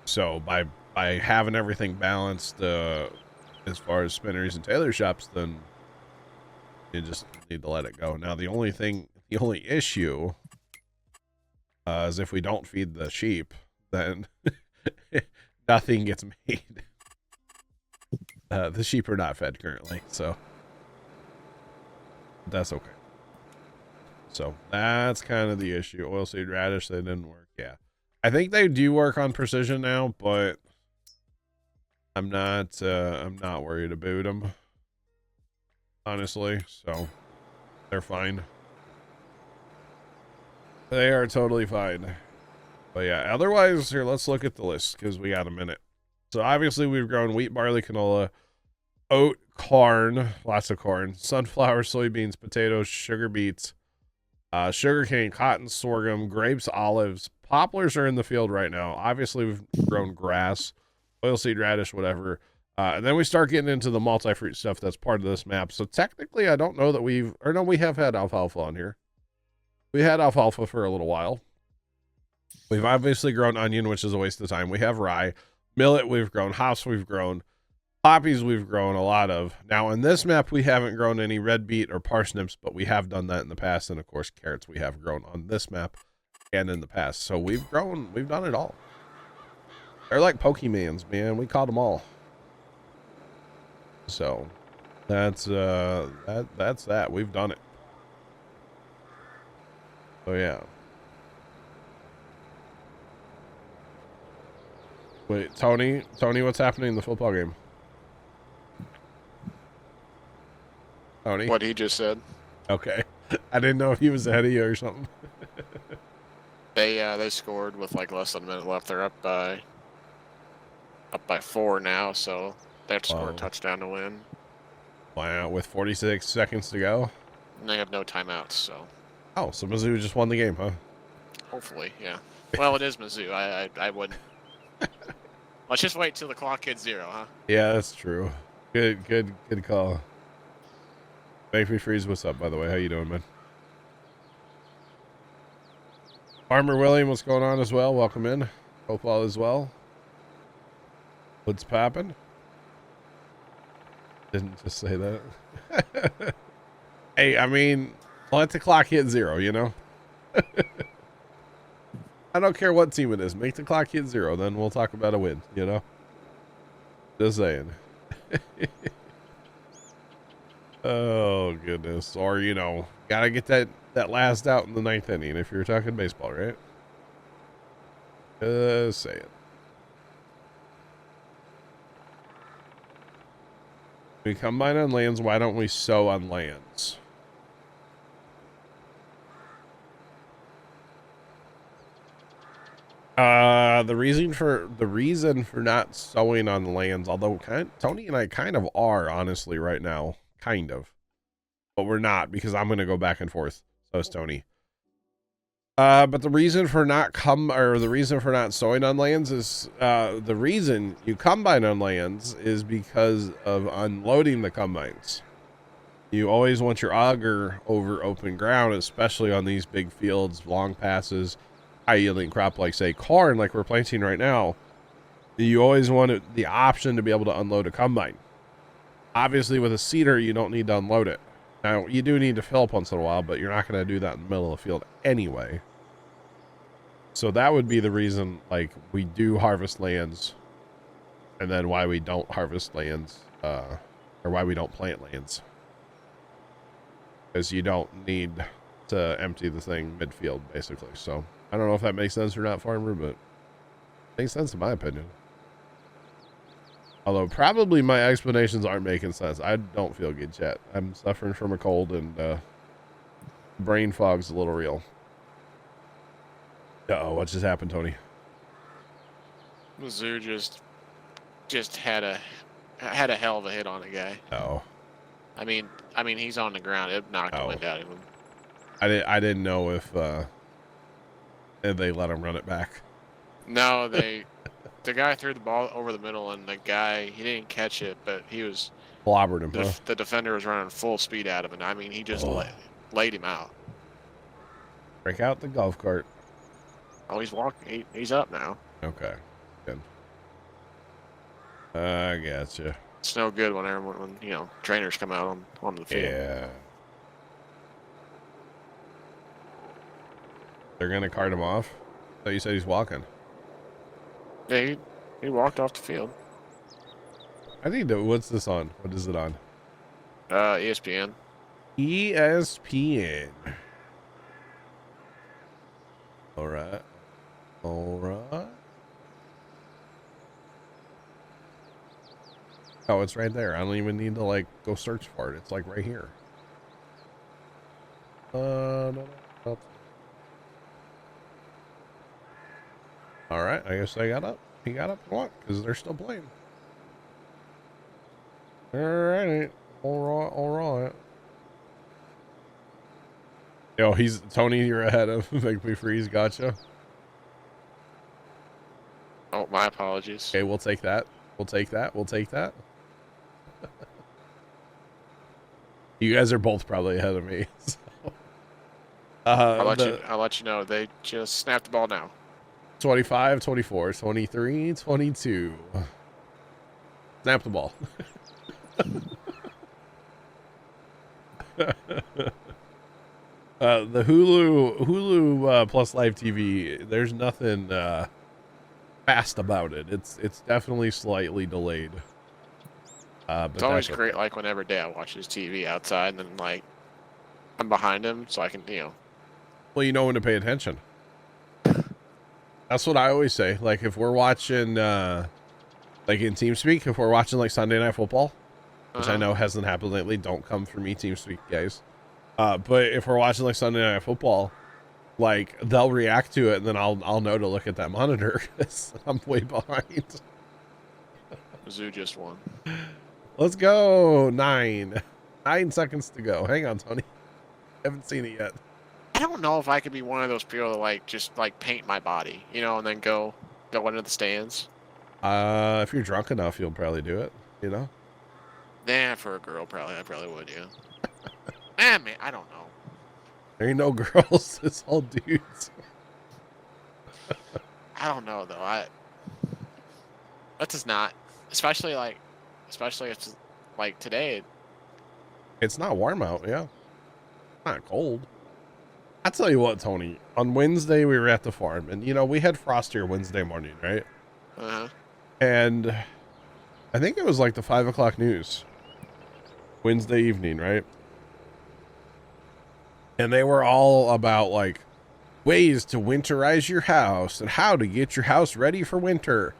So by having everything balanced as far as spinneries and tailor shops, then you just need to let it go. Now the only issue is if we don't feed the sheep, then nothing gets made. The sheep are not fed currently, so that's okay. So that's kind of the issue. Oilseed radish, they didn't work. Yeah, I think they do work on precision now, but I'm not worried about them, honestly. So they're fine. They are totally fine. But yeah, otherwise, here, let's look at the list because we got a minute. So obviously we've grown wheat, barley, canola, oat, corn, lots of corn, sunflower, soybeans, potatoes, sugar beets, sugarcane, cotton, sorghum, grapes, olives. Poplars are in the field right now. Obviously we've grown grass, oilseed radish, whatever. And then we start getting into the multi-fruit stuff that's part of this map. So technically I don't know that we have had alfalfa on here. We had alfalfa for a little while. We've obviously grown onion, which is a waste of time. We have rye, millet we've grown, hops we've grown, poppies we've grown a lot of. Now in this map we haven't grown any red beet or parsnips, but we have done that in the past, and of course carrots we have grown on this map and in the past. So we've done it all. They're like Pokemans, man. We caught them all. So that's that. We've done it. So yeah. Wait, Tony, what's happening in the football game? Tony? What he just said. Okay. I didn't know if he was ahead of you or something. They scored with like less than a minute left. They're up by 4 now, so they have to score a touchdown to win. Wow, with 46 seconds to go? And they have no timeouts, so. Oh, so Mizzou just won the game, huh? Hopefully, yeah. Well, it is Mizzou. I wouldn't. Let's just wait till the clock hits 0, huh? Yeah, that's true. Good call. Make me freeze. What's up, by the way? How you doing, man? Farmer William, what's going on as well? Welcome in. Hope all is well. What's poppin'? Didn't just say that. Hey, I mean, let the clock hit 0, you know? I don't care what team it is. Make the clock hit 0, then we'll talk about a win, you know? Just saying. Oh, goodness. Or, you know, gotta get that last out in the 9th inning if you're talking baseball, right? Just saying. We combine on lands, why don't we sow on lands? The reason for not sowing on lands, although Tony and I kind of are, honestly, right now. Kind of. But we're not, because I'm gonna go back and forth. So is Tony. But the reason for not sowing on lands is the reason you combine on lands is because of unloading the combines. You always want your auger over open ground, especially on these big fields, long passes, high yielding crop like say corn, like we're planting right now. You always want the option to be able to unload a combine. Obviously, with a seeder, you don't need to unload it. Now, you do need to fill up once in a while, but you're not going to do that in the middle of the field anyway. So that would be the reason, like, we do harvest lands, and then why we don't harvest lands, or why we don't plant lands. Because you don't need to empty the thing midfield, basically. So, I don't know if that makes sense or not, Farmer, but it makes sense in my opinion. Although, probably my explanations aren't making sense. I don't feel good yet. I'm suffering from a cold, and brain fog's a little real. Uh-oh, what just happened, Tony? Mizzou just had a hell of a hit on a guy. Oh. I mean, he's on the ground. It knocked the wind out of him. I didn't know if they let him run it back. No, the guy threw the ball over the middle, and the guy, he didn't catch it, but he was clobbered him. The defender was running full speed at him, and I mean, he just laid him out. Break out the golf cart. Oh, he's walking. He's up now. Okay, good. I gotcha. It's no good when you know, trainers come out on the field. Yeah. They're gonna cart him off? I thought you said he's walking. Yeah, he walked off the field. I need to. What's this on? What is it on? ESPN. ESPN. All right. All right. Oh, it's right there. I don't even need to like go search for it. It's like right here. No. All right. I guess I got up. He got up and walked because they're still playing. All right. All right. Yo, Tony, you're ahead of Make Me Freeze. Gotcha. Oh, my apologies. Okay, we'll take that. We'll take that. You guys are both probably ahead of me. So. I'll let you know. They just snapped the ball now. 25, 24, 23, 22. Snap the ball. The Hulu plus live TV, there's nothing fast about it. It's definitely slightly delayed. But it's always great, like whenever Dad watches TV outside, and then like I'm behind him, so I can, you know. Well, you know when to pay attention. That's what I always say. Like if we're watching, like in TeamSpeak, if we're watching like Sunday Night Football, which I know hasn't happened lately. Don't come for me, TeamSpeak guys. But if we're watching like Sunday Night Football, like they'll react to it, and then I'll know to look at that monitor because I'm way behind. Mizzou just won. Let's go. 9 seconds to go. Hang on, Tony. Haven't seen it yet. I don't know if I could be one of those people that like just like paint my body, you know, and then go into the stands. If you're drunk enough, you'll probably do it. You know. Nah, for a girl, I probably would, yeah. Man, I don't know. There ain't no girls. It's all dudes. I don't know though. That does not, especially if it's like today. It's not warm out. Yeah. Not cold. I'll tell you what, Tony. On Wednesday, we were at the farm, and, you know, we had frost here Wednesday morning, right? Uh-huh. And I think it was like the 5 o'clock news. Wednesday evening, right? And they were all about, like, ways to winterize your house and how to get your house ready for winter.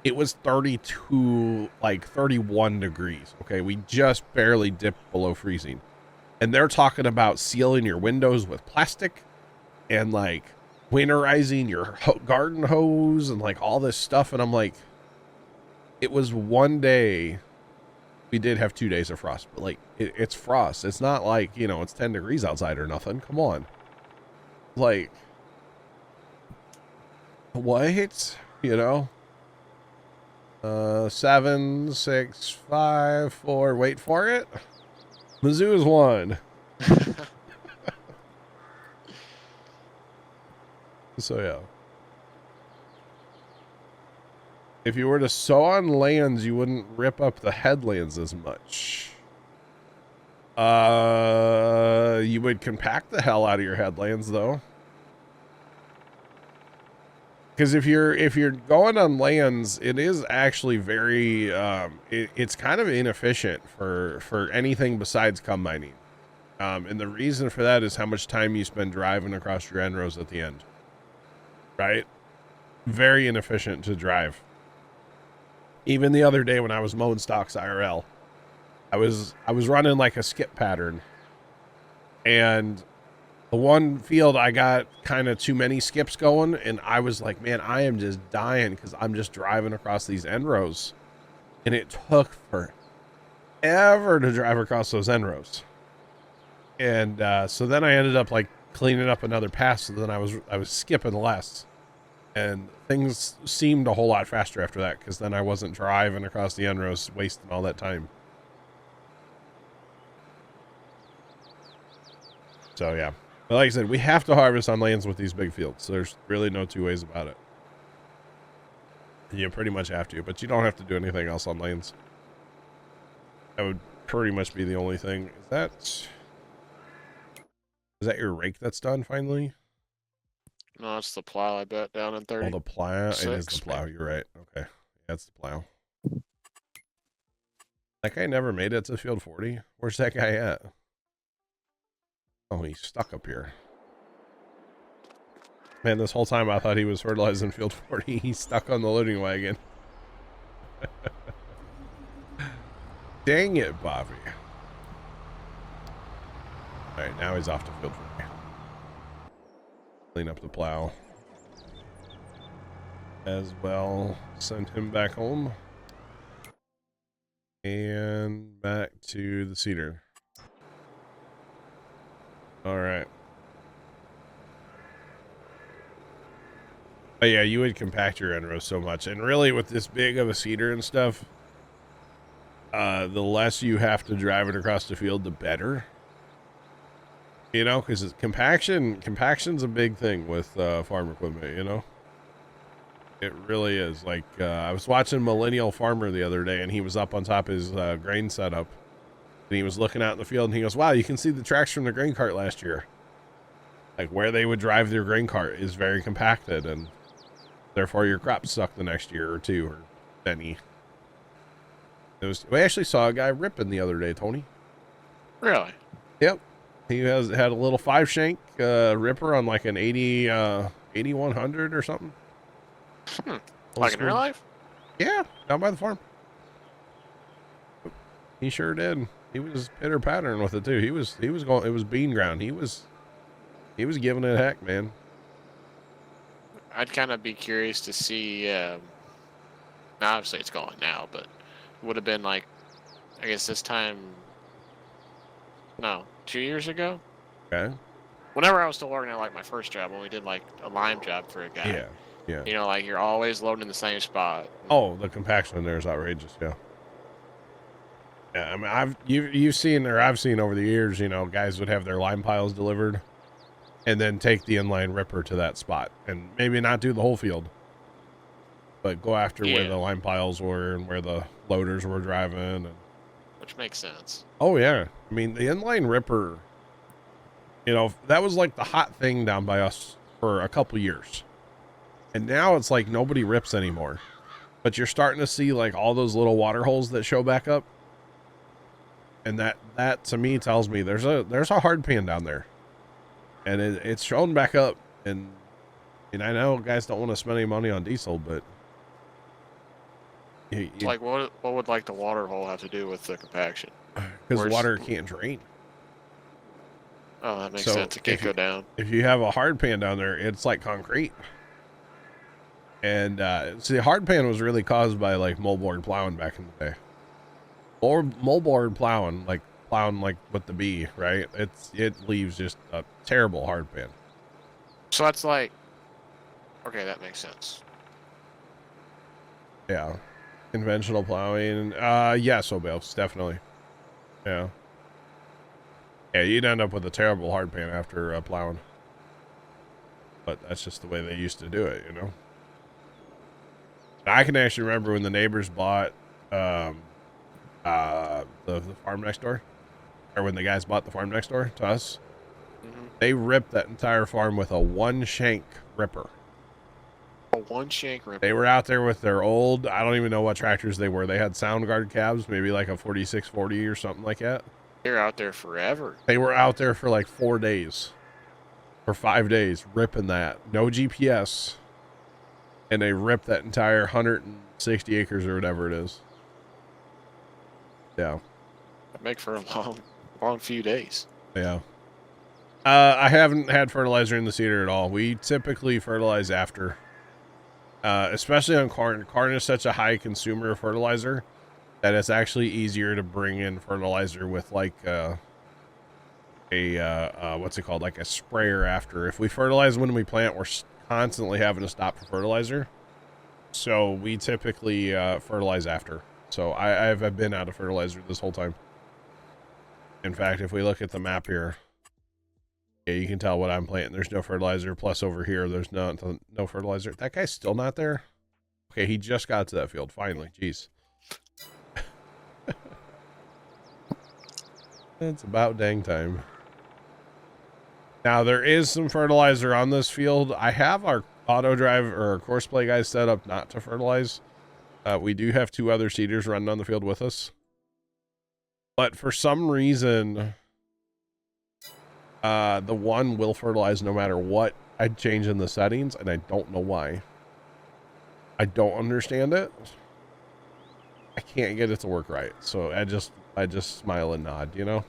It was 32, like 31 degrees. Okay, we just barely dipped below freezing. And they're talking about sealing your windows with plastic and like winterizing your garden hose and like all this stuff. And I'm like, it was one day. We did have 2 days of frost, but like it's frost. It's not like, you know, it's 10 degrees outside or nothing. Come on. Like, what? You know? 7, 6, 5, 4. Wait for it. Mizzou is 1. So yeah. If you were to sow on lands, you wouldn't rip up the headlands as much. You would compact the hell out of your headlands though. Because if you're going on lands, it is actually very it's kind of inefficient for anything besides combining. And the reason for that is how much time you spend driving across your end rows at the end. Right? Very inefficient to drive. Even the other day when I was mowing stocks IRL, I was running like a skip pattern, and the one field I got kind of too many skips going, and I was like, man, I am just dying because I'm just driving across these end rows, and it took forever to drive across those end rows. And so then I ended up like cleaning up another pass, so then I was skipping less, and things seemed a whole lot faster after that because then I wasn't driving across the end rows wasting all that time. So yeah, but like I said, we have to harvest on lands with these big fields. So there's really no two ways about it. You pretty much have to, but you don't have to do anything else on lands. That would pretty much be the only thing. Is that your rake that's done finally? No, it's the plow, I bet, down in 30. Oh, the plow. It is the plow. You're right. Okay. That's the plow. That guy never made it to field 40. Where's that guy at? Oh, he's stuck up here. Man, this whole time I thought he was fertilizing field 40. He's stuck on the loading wagon. Dang it, Bobby. All right, now he's off to field 40. Clean up the plow. As well, send him back home. And back to the cedar. All right. But yeah, you would compact your end rows so much. And really with this big of a cedar and stuff, the less you have to drive it across the field, the better. You know, because compaction's a big thing with farm equipment, you know? It really is. Like, I was watching Millennial Farmer the other day, and he was up on top of his grain setup. And he was looking out in the field, and he goes, wow, you can see the tracks from the grain cart last year. Like, where they would drive their grain cart is very compacted, and therefore your crops suck the next year or two, or any. We actually saw a guy ripping the other day, Tony. Really? Yep. He had a little 5-shank ripper on like an 8100 or something. Like in real life? Yeah, down by the farm. He sure did. He was pitter pattering with it too. He was going. It was bean ground. He was giving it a heck, man. I'd kind of be curious to see. Obviously, it's gone now, but would have been like, I guess this time. No, 2 years ago. Okay. Whenever I was still working at like my first job, when we did like a lime job for a guy. Yeah. Yeah. You know, like you're always loading in the same spot. Oh, the compaction in there is outrageous. Yeah. Yeah. I mean, you've seen, or I've seen over the years, you know, guys would have their lime piles delivered, and then take the inline ripper to that spot, and maybe not do the whole field, but go after where the lime piles were and where the loaders were driving, and which makes sense. oh yeah, I mean the inline ripper You know, that was like the hot thing down by us for a couple years. And now it's like nobody rips anymore. But you're starting to see like all those little water holes that show back up. And that to me tells me there's a hard pan down there. And it's shown back up. And I know guys don't want to spend any money on diesel, but like what would like the water hole have to do with the compaction? Because water can't drain. Oh, that makes sense. It can't go down. If you have a hard pan down there, it's like concrete. And see, hard pan was really caused by like moldboard plowing back in the day. Or moldboard plowing like with the B, right? It leaves just a terrible hard pan. So that's like, okay, that makes sense. Yeah, conventional plowing. Yeah, so bales definitely. Yeah. Yeah, you'd end up with a terrible hard pan after plowing. But that's just the way they used to do it, you know. I can actually remember when the neighbors bought the farm next door, or when the guys bought the farm next door to us. Mm-hmm. They ripped that entire farm with a one shank ripper. A one shank ripper. They were out there with their old, I don't even know what tractors they were. They had sound guard cabs, maybe like a 4640 or something like that. They're out there forever. They were out there for like 4 days or 5 days ripping that. No GPS. And they ripped that entire 160 acres or whatever it is. Yeah. That make for a long few days. Yeah. I haven't had fertilizer in the seeder at all. We typically fertilize after. Especially on corn. Corn is such a high consumer of fertilizer that it's actually easier to bring in fertilizer with like what's it called? Like a sprayer after. If we fertilize when we plant, we're constantly having to stop for fertilizer. So we typically fertilize after. So I've been out of fertilizer this whole time. In fact, if we look at the map here, yeah, you can tell what I'm planting. There's no fertilizer. Plus over here, there's no fertilizer. That guy's still not there? Okay, he just got to that field. Finally. Jeez. It's about dang time. Now, there is some fertilizer on this field. I have our auto drive or our course play guys set up not to fertilize. We do have 2 other seeders running on the field with us. But for some reason, the one will fertilize no matter what I change in the settings, and I don't know why. I don't understand it. I can't get it to work right. So I just smile and nod, you know?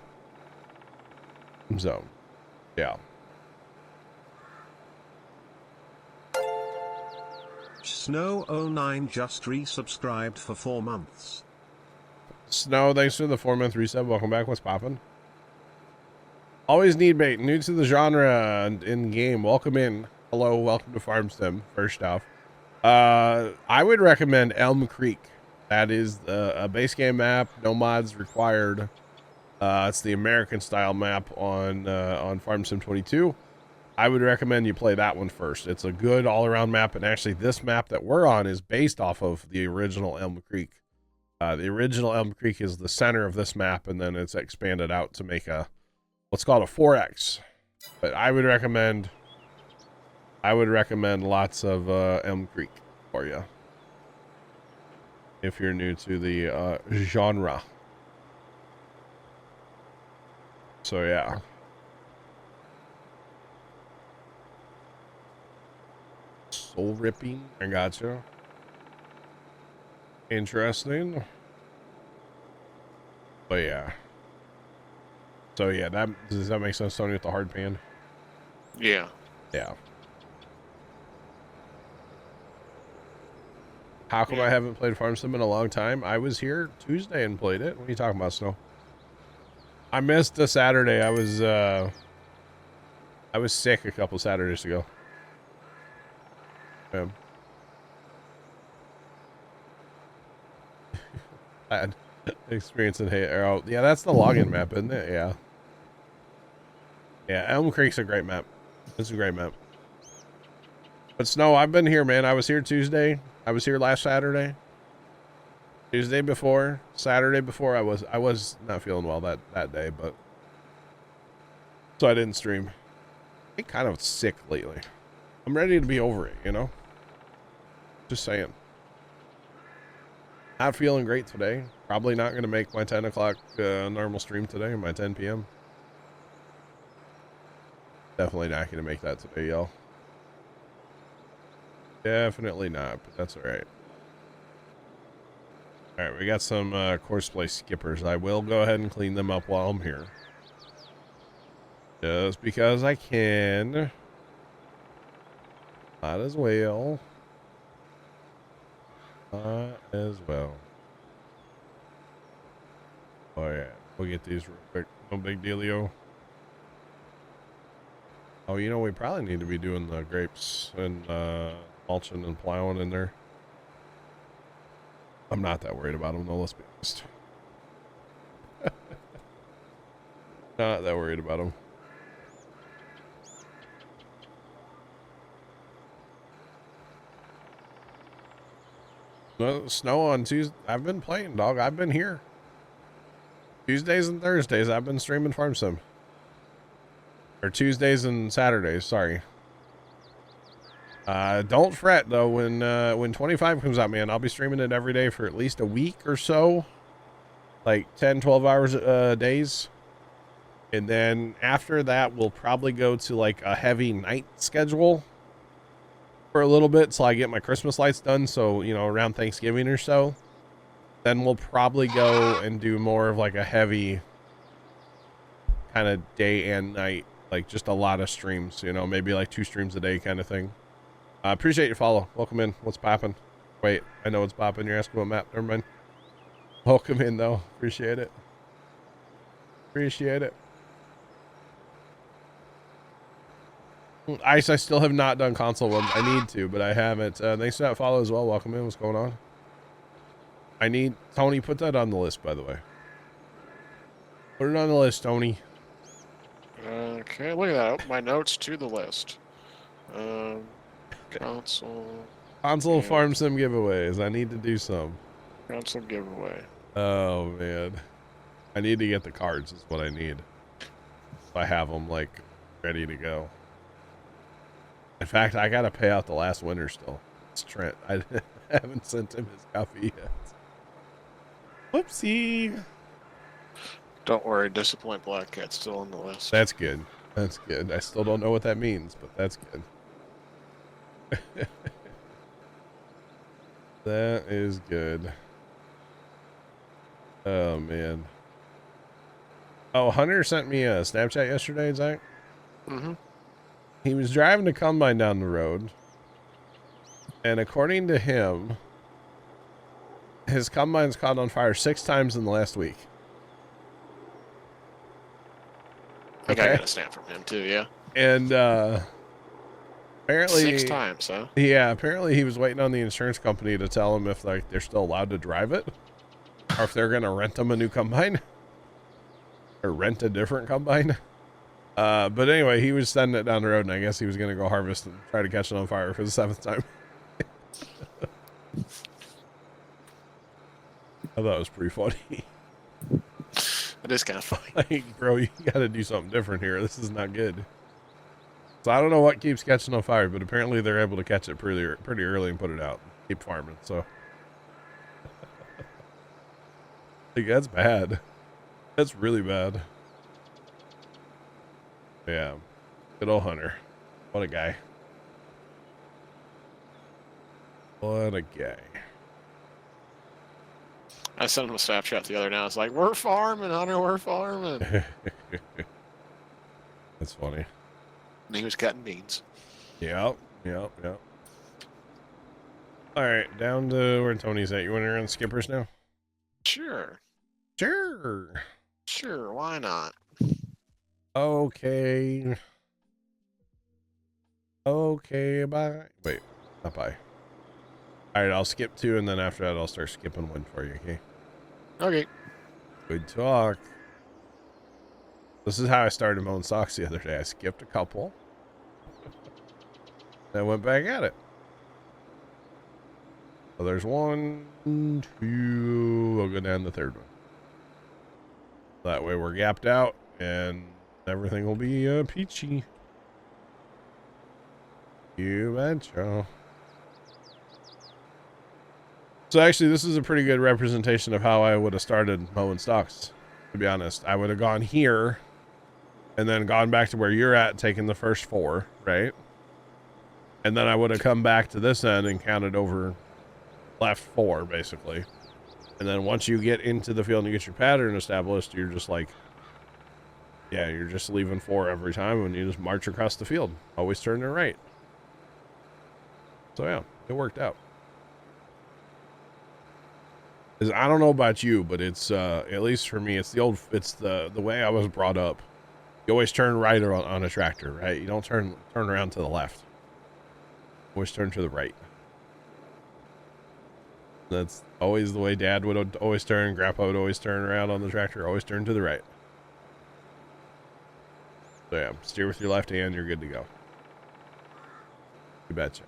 So, yeah. Snow09 just resubscribed for 4 months. Snow, thanks for the 4-month reset. Welcome back. What's poppin'? Always need bait. New to the genre and in game. Welcome in. Hello, welcome to Farm Sim. First off, I would recommend Elm Creek. That is a base game map. No mods required. It's the American style map on Farm Sim 22. I would recommend you play that one first. It's a good all-around map, and actually this map that we're on is based off of the original Elm Creek. The original Elm Creek is the center of this map, and then it's expanded out to make what's called a 4X. But I would recommend lots of Elm Creek for you if you're new to the genre. So yeah. Soul ripping. I gotcha. Interesting. But yeah. So yeah, does that make sense, Tony, with the hard pan? Yeah. Yeah. How come I haven't played Farm Sim in a long time? I was here Tuesday and played it. What are you talking about, Snow? I missed the Saturday. I was sick a couple Saturdays ago. I had experience in Arrow. Yeah, that's the login map, isn't it? Yeah. Yeah, Elm Creek's a great map. It's a great map. But Snow, I've been here, man. I was here Tuesday. I was here last Saturday. Tuesday before, Saturday before. I was not feeling well that day, but So I didn't stream. I'm kind of sick lately. I'm ready to be over it, you know? Just saying. Not feeling great today. Probably not going to make my 10 o'clock normal stream today, my 10 p.m. Definitely not going to make that today, y'all. Definitely not, but that's all right. All right, we got some course play skippers. I will go ahead and clean them up while I'm here. Just because I can. Might as well. Might as well. Oh yeah, we'll get these real quick. No big dealio. Oh, you know, we probably need to be doing the grapes and mulching and plowing in there. I'm not that worried about them though, let's be honest. Not that worried about them. No snow on Tuesday. I've been playing, dog. I've been here. Tuesdays and Thursdays, I've been streaming Farm Sim. Or Tuesdays and Saturdays, sorry. Don't fret though, when 25 comes out, man, I'll be streaming it every day for at least a week or so. Like 10, 12 hours days. And then after that, we'll probably go to like a heavy night schedule for a little bit till I get my Christmas lights done. So, you know, around Thanksgiving or so. Then we'll probably go and do more of like a heavy kind of day and night, like just a lot of streams, you know, maybe like 2 streams a day kind of thing. Appreciate your follow. Welcome in. What's popping? Wait, I know what's popping. You're asking what map. Never mind. Welcome in though. Appreciate it. Appreciate it. Ice, I still have not done console ones. I need to, but I haven't. Thanks for that follow as well. Welcome in. What's going on? I need Tony, put that on the list, by the way. Put it on the list, Tony. Okay, look at that. My notes to the list. Console Console Farm Sim giveaways. I need to do some. console giveaway. Oh, man. I need to get the cards is what I need. So I have them, like, ready to go. In fact, I got to pay out the last winner still. It's Trent. I haven't sent him his copy yet. Whoopsie. Don't worry, Disappoint Black Cat's still on the list. That's good. That's good. I still don't know what that means, but that's good. That is good. Oh, man. Oh, Hunter sent me a Snapchat yesterday, Zach. Mm-hmm. He was driving a combine down the road, and according to him, his combine's caught on fire 6 times in the last week. I think I got a snap from him too, yeah. And apparently 6 times, huh? Yeah, apparently he was waiting on the insurance company to tell him if like they're still allowed to drive it, or if they're gonna rent them a new combine, or rent a different combine. But anyway, he was sending it down the road, and I guess he was gonna go harvest and try to catch it on fire for the 7th time. I thought it was pretty funny. It is kind of funny. Like, bro, you gotta do something different here. This is not good. So I don't know what keeps catching on fire, but apparently they're able to catch it pretty early and put it out. Keep farming, so. Like, that's bad. That's really bad. Yeah. Good old Hunter. What a guy. What a guy. I sent him a Snapchat the other night. I was like, we're farming, Hunter, we're farming. That's funny. And he was cutting beans. Yep. All right, down to where Tony's at. You want to run skippers now? Sure. Sure, why not? Okay, bye. Wait, not bye. All right, I'll skip 2, and then after that, I'll start skipping 1 for you, okay? Okay. Good talk. This is how I started mowing socks the other day. I skipped a couple. Then went back at it. So there's 1, 2. I'll go down the 3rd one. That way we're gapped out, and Everything will be peachy. You betcha. So actually, this is a pretty good representation of how I would have started mowing stocks, to be honest. I would have gone here and then gone back to where you're at, taking the first 4, right? And then I would have come back to this end and counted over left 4, basically. And then once you get into the field and you get your pattern established, you're just like, yeah, you're just leaving 4 every time and you just march across the field. Always turn to right. So yeah, it worked out. 'Cause I don't know about you, but it's at least for me, it's the way I was brought up. You always turn right on a tractor, right? You don't turn around to the left. Always turn to the right. That's always the way Dad would always turn. Grandpa would always turn around on the tractor. Always turn to the right. So yeah, steer with your left hand. You're good to go. You betcha.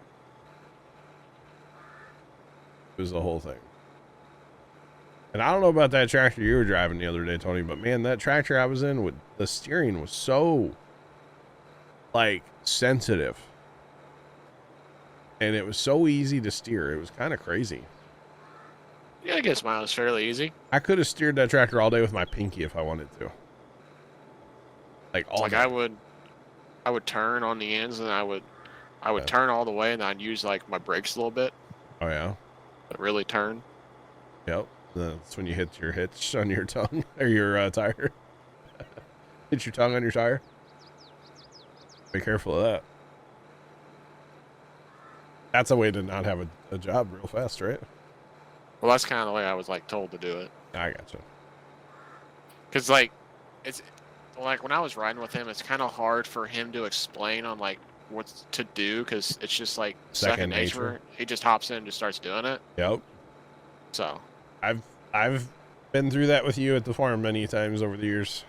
It was the whole thing. And I don't know about that tractor you were driving the other day, Tony, but man, that tractor I was in, the steering was so, like, sensitive. And it was so easy to steer. It was kind of crazy. Yeah, I guess mine was fairly easy. I could have steered that tractor all day with my pinky if I wanted to. Like, all day. I would turn on the ends, and I would turn all the way, and I'd use, like, my brakes a little bit. Oh, yeah? But really turn. Yep. That's when you hit your hitch on your tongue or your tire. Hit your tongue on your tire. Be careful of that. That's a way to not have a job real fast, right? Well, that's kind of the way I was like told to do it. I gotcha. Cause like, it's like when I was riding with him, it's kind of hard for him to explain on like what to do, cause it's just like second nature. He just hops in and just starts doing it. Yep. So. I've been through that with you at the farm many times over the years.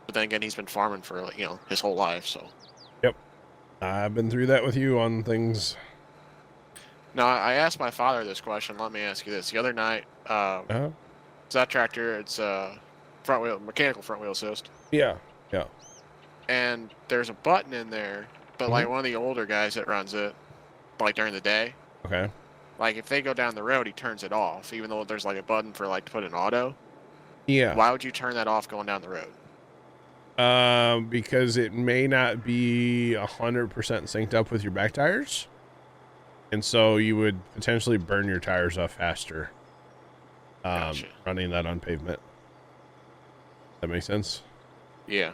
But then again, he's been farming for, you know, his whole life, so. Yep. I've been through that with you on things. Now, I asked my father this question. Let me ask you this. The other night, it's that tractor, it's mechanical front wheel assist. Yeah, yeah. And there's a button in there, but like one of the older guys that runs it, like during the day. Okay. Like, if they go down the road, he turns it off, even though there's, like, a button for, like, to put in auto. Yeah. Why would you turn that off going down the road? Because it may not be 100% synced up with your back tires. And so you would potentially burn your tires off faster. Gotcha. Running that on pavement. That makes sense? Yeah.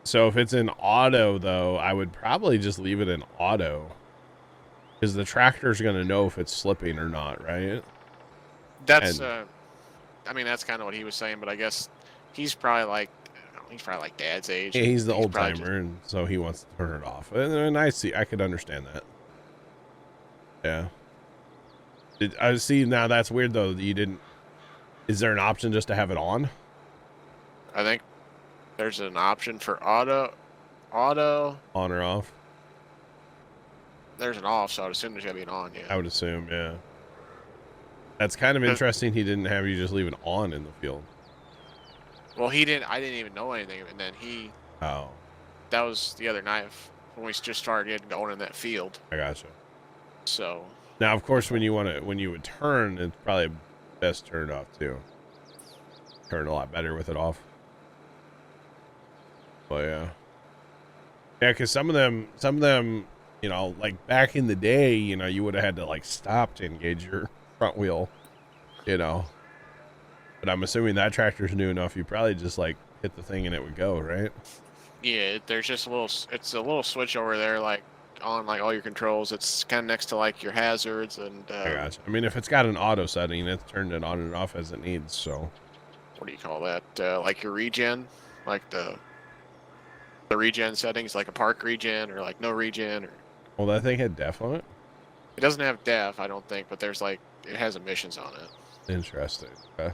So if it's in auto, though, I would probably just leave it in auto. Because the tractor's going to know if it's slipping or not, right? That's, I mean, that's kind of what he was saying, but I guess he's probably like Dad's age. Yeah, he's the old timer, and so he wants to turn it off. And I could understand that. Yeah. I see, now that's weird, though. You didn't, is there an option just to have it on? I think there's an option for auto. On or off? There's an off, so I would assume there's going to be an on, yeah. I would assume, yeah. That's kind of interesting he didn't have you just leave it on in the field. Well, I didn't even know anything, and then that was the other night when we just started getting going in that field. I gotcha. So. Now, of course, when you would turn, it's probably best turned off, too. Turn a lot better with it off. But, yeah. Yeah, because some of them, you know, like back in the day, you know, you would have had to like stop to engage your front wheel, you know. But I'm assuming that tractor's new enough, you probably just like hit the thing and it would go, right? Yeah, there's just it's a little switch over there, like on like all your controls. It's kind of next to like your hazards and. I gotcha. I mean, if it's got an auto setting, it's turned it on and off as it needs. So. What do you call that? Like your regen, like the regen settings, like a park regen or like no regen or. Well, that thing had def on it? It doesn't have def, I don't think, but there's like, it has emissions on it. Interesting. Okay.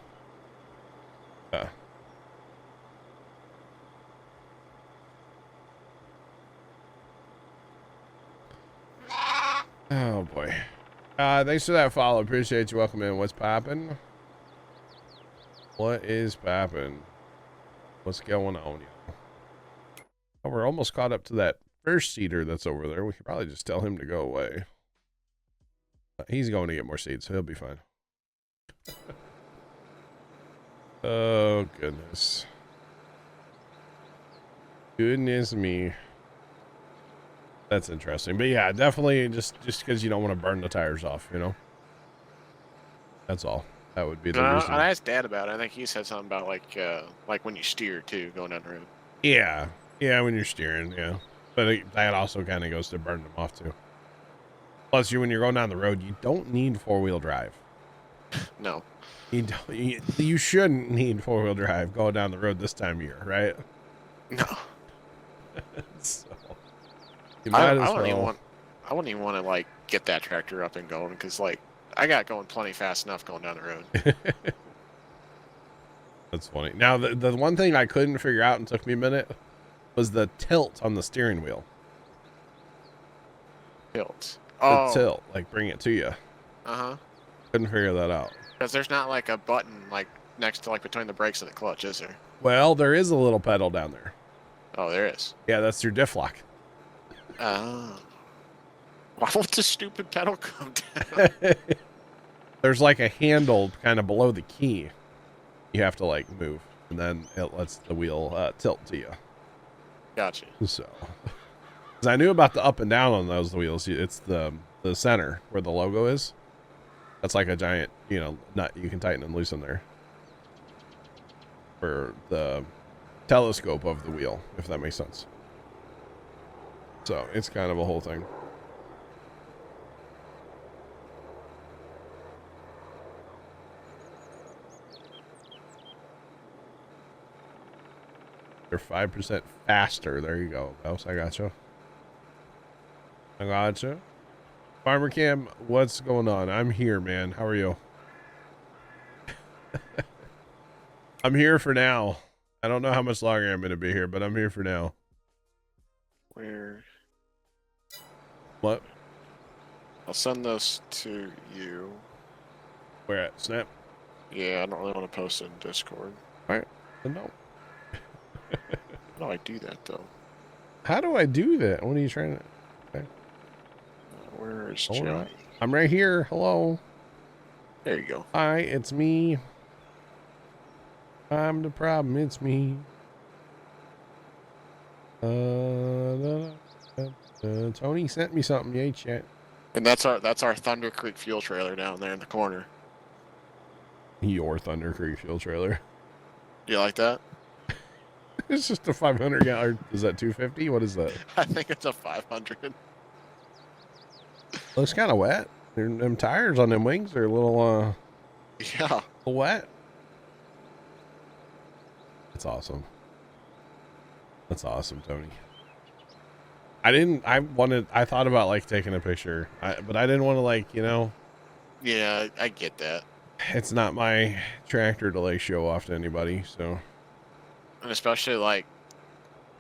Oh, boy. Thanks for that follow. Appreciate you. Welcome in. What's poppin'? What is poppin'? What's going on, y'all? Oh, we're almost caught up to that first seeder that's over there. We could probably just tell him to go away. He's going to get more seeds, so he'll be fine. Oh, goodness. Goodness me. That's interesting. But yeah, definitely just because you don't want to burn the tires off, you know? That's all. That would be the reason. I asked Dad about it. I think he said something about like when you steer too, going down the road. Yeah. Yeah, when you're steering, yeah. But that also kind of goes to burn them off too. Plus, when you're going down the road, you don't need four-wheel drive. No. You shouldn't need four-wheel drive going down the road this time of year, right? No. So, I wouldn't even want to like get that tractor up and going because like I got going plenty fast enough going down the road. That's funny. Now, the one thing I couldn't figure out and took me a minute was the tilt on the steering wheel. Tilt. The tilt, like bring it to you. Uh-huh. Couldn't figure that out. Because there's not like a button like next to like between the brakes and the clutch, is there? Well, there is a little pedal down there. Oh, there is. Yeah, that's your diff lock. Oh. Why won't the stupid pedal come down? There's like a handle kind of below the key. You have to like move, and then it lets the wheel tilt to you. Gotcha. So, because I knew about the up and down on those wheels. It's the center where the logo is. That's like a giant, nut you can tighten and loosen there for the telescope of the wheel, if that makes sense. So it's kind of a whole thing. They're 5% faster. There you go. Else, I gotcha. I gotcha. Farmer Cam, what's going on? I'm here, man. How are you? I'm here for now. I don't know how much longer I'm going to be here, but I'm here for now. Where? What? I'll send this to you. Where at? Snap? Yeah, I don't really want to post it in Discord. All right. Then no. How do I do that, though? How do I do that? What are you trying to... Okay. Where is Hold Johnny? on. I'm right here. Hello. There you go. Hi, it's me. I'm the problem. It's me. Tony sent me something. Yay, chat. And that's our Thunder Creek fuel trailer down there in the corner. Your Thunder Creek fuel trailer. You like that? It's just a 500 gallon. Is that 250? What is that? I think it's a 500. Looks kind of wet. Them tires on them wings are a little, Yeah. a little wet. That's awesome. That's awesome, Tony. I thought about like taking a picture, but I didn't want to like, Yeah, I get that. it's not my tractor to like show off to anybody. So, And especially like,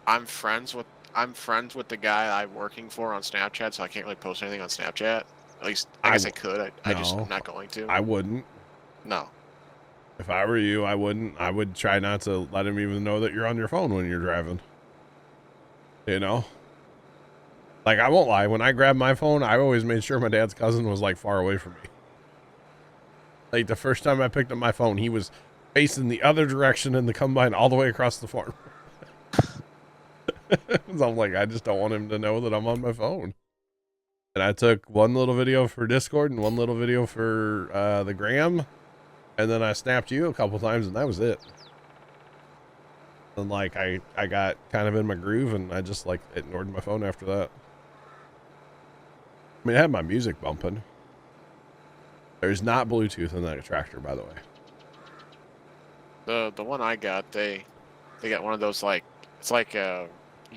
I'm friends with the guy I'm working for on Snapchat, so I can't really post anything on Snapchat. At least I guess I could. I'm not going to. I wouldn't. No. If I were you, I wouldn't. I would try not to let him even know that you're on your phone when you're driving. Like, I won't lie. When I grabbed my phone, I always made sure my dad's cousin was, like, far away from me. Like, the first time I picked up my phone, he was facing the other direction in the combine all the way across the farm. So I'm like, I just don't want him to know that I'm on my phone. And I took one little video for Discord and one little video for the gram. And then I snapped you a couple times, and that was it. And, like, I got kind of in my groove, and I just, like, ignored my phone after that. I mean, I had my music bumping. There's not Bluetooth in that tractor, by the way. The one I got, they got one of those like, it's like you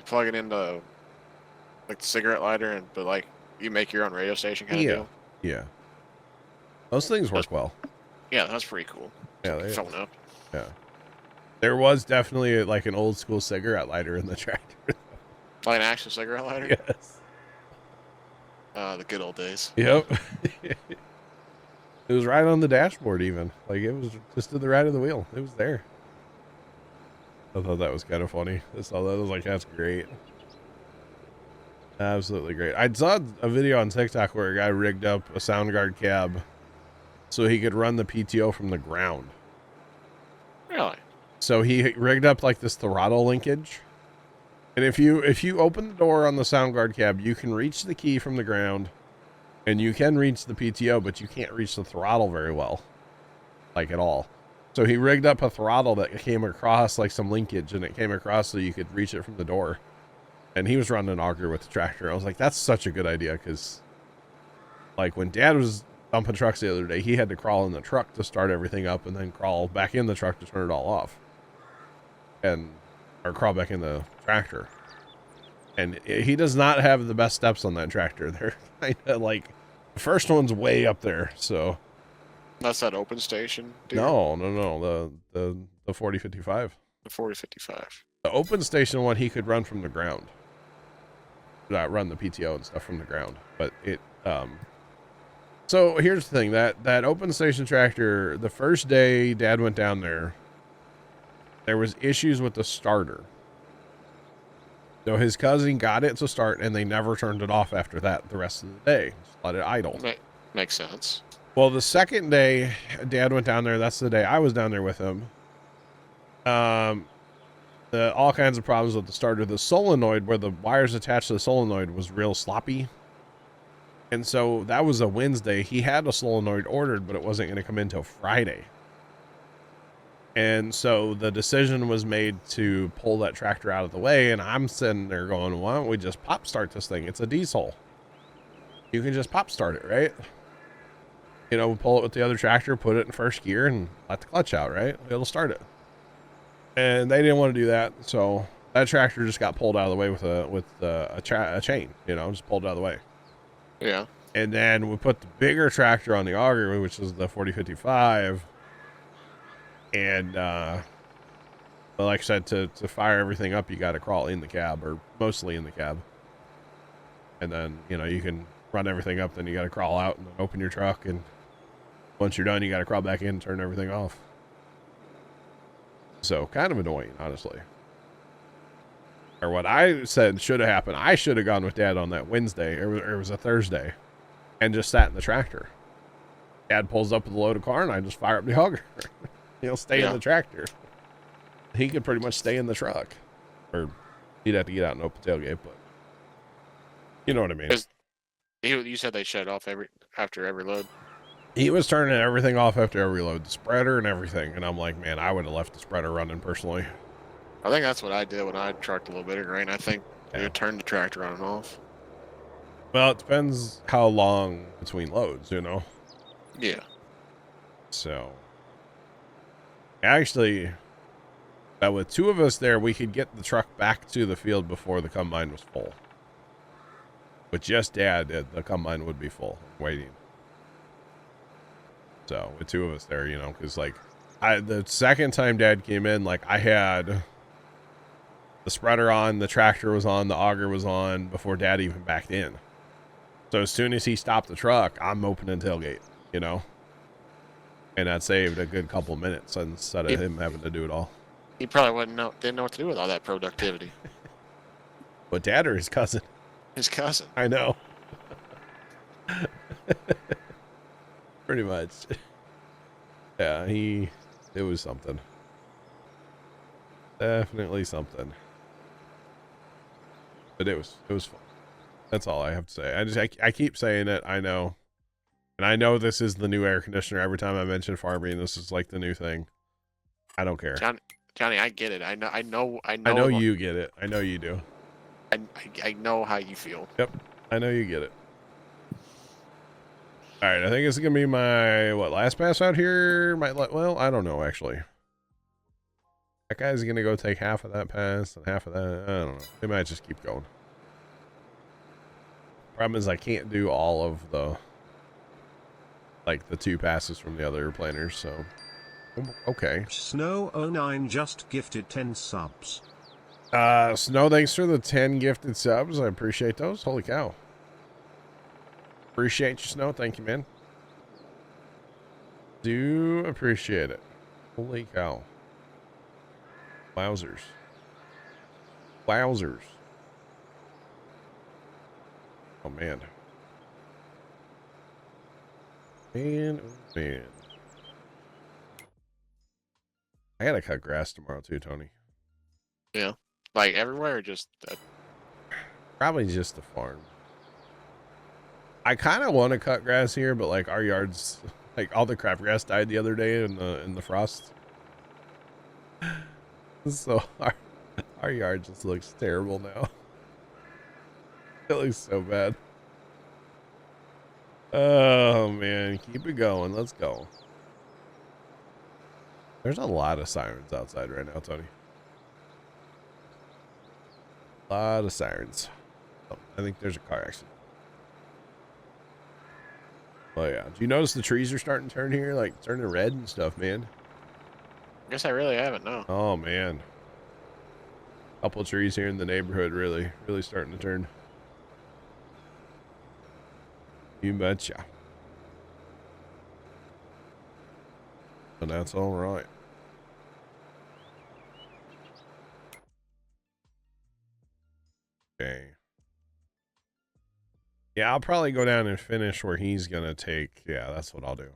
plug it into like the cigarette lighter, but like you make your own radio station kind of deal. Yeah. Those things work well. Yeah, that's pretty cool. Yeah, they Phone up. Yeah. There was definitely like an old school cigarette lighter in the tractor. Like an actual cigarette lighter? Yes. The good old days. Yep. It was right on the dashboard even. Like, it was just to the right of the wheel. It was there. I thought that was kind of funny. I saw that. I was like, that's great. Absolutely great. I saw a video on TikTok where a guy rigged up a sound guard cab so he could run the PTO from the ground. Really? So he rigged up like this throttle linkage. And if you open the door on the sound guard cab, you can reach the key from the ground and you can reach the PTO, but you can't reach the throttle very well. Like at all. So he rigged up a throttle that came across like some linkage, and it came across so you could reach it from the door. And he was running an auger with the tractor. I was like, that's such a good idea, because like when Dad was dumping trucks the other day, he had to crawl in the truck to start everything up and then crawl back in the truck to turn it all off. Or crawl back in the tractor. And he does not have the best steps on that tractor. They're kind of like, the first one's way up there, so. That's that open station, dude? No, the 4055. The 4055. The open station one, he could run from the ground. Run the PTO and stuff from the ground. But it, so here's the thing, that open station tractor, the first day Dad went down there was issues with the starter. So his cousin got it to start and they never turned it off after that the rest of the day. Just let it idle. Makes sense. Well, the second day Dad went down there, that's the day I was down there with him. All kinds of problems with the starter. The solenoid, where the wires attached to the solenoid, was real sloppy. And so that was a Wednesday. He had a solenoid ordered, but it wasn't going to come in until Friday. And so the decision was made to pull that tractor out of the way. And I'm sitting there going, why don't we just pop start this thing? It's a diesel. You can just pop start it, right? You know, pull it with the other tractor, put it in first gear, and let the clutch out, right? It'll start it. And they didn't want to do that, so that tractor just got pulled out of the way with a chain, you know, just pulled it out of the way. Yeah. And then we put the bigger tractor on the auger, which is the 4055. And, but like I said, to fire everything up, you got to crawl in the cab, or mostly in the cab. And then, you know, you can run everything up, then you got to crawl out and then open your truck. And once you're done, you got to crawl back in and turn everything off. So kind of annoying, honestly. Or what I said should have happened, I should have gone with Dad on that Wednesday, or it was a Thursday, and just sat in the tractor. Dad pulls up with a loaded car, and I just fire up the auger. He'll stay in the tractor. He could pretty much stay in the truck. Or he'd have to get out and open the tailgate, but you know what I mean. You said they shut off after every load. He was turning everything off after every load, the spreader and everything. And I'm like, man, I would have left the spreader running personally. I think that's what I did when I trucked a little bit of grain. I think you would turn the tractor on and off. Well, it depends how long between loads, you know? Yeah. So, actually, with two of us there, we could get the truck back to the field before the combine was full. With just Dad, the combine would be full, waiting. So with two of us there, you know, because like the second time Dad came in, like I had the spreader on, the tractor was on, the auger was on before Dad even backed in. So as soon as he stopped the truck, I'm opening tailgate, you know, and that saved a good couple minutes instead of him having to do it all. He probably didn't know what to do with all that productivity. But Dad or his cousin? His cousin. I know. Pretty much. Yeah, it was something. Definitely something. But it was fun. That's all I have to say. I keep saying it, I know. And I know this is the new air conditioner. Every time I mention farming, this is like the new thing. I don't care. Johnny, I get it. I know you get it. I know you do. I know how you feel. Yep. I know you get it. All right, I think it's going to be my, last pass out here? Well, I don't know, actually. That guy's going to go take half of that pass and half of that. I don't know. They might just keep going. Problem is I can't do all of the, the two passes from the other planners, so. Okay. Snow09 just gifted 10 subs. Snow, thanks for the 10 gifted subs. I appreciate those. Holy cow. Appreciate you, Snow. Thank you, man. Do appreciate it. Holy cow. Wowzers. Wowzers. Oh, man. Man, oh, man. I gotta cut grass tomorrow, too, Tony. Yeah. Like everywhere or just Probably just the farm. I kind of want to cut grass here, but like our yards, like all the crabgrass died the other day in the frost. So our yard just looks terrible now. It looks so bad. Oh man, keep it going. Let's go. There's a lot of sirens outside right now, Tony. A lot of sirens. Oh, I think there's a car accident. Oh yeah. Do you notice the trees are starting to turn here? Like turning red and stuff, man. I guess I really haven't, no. Oh man. Couple trees here in the neighborhood really starting to turn. You betcha. But that's all right. Okay. Yeah, I'll probably go down and finish where he's gonna take. Yeah, that's what I'll do.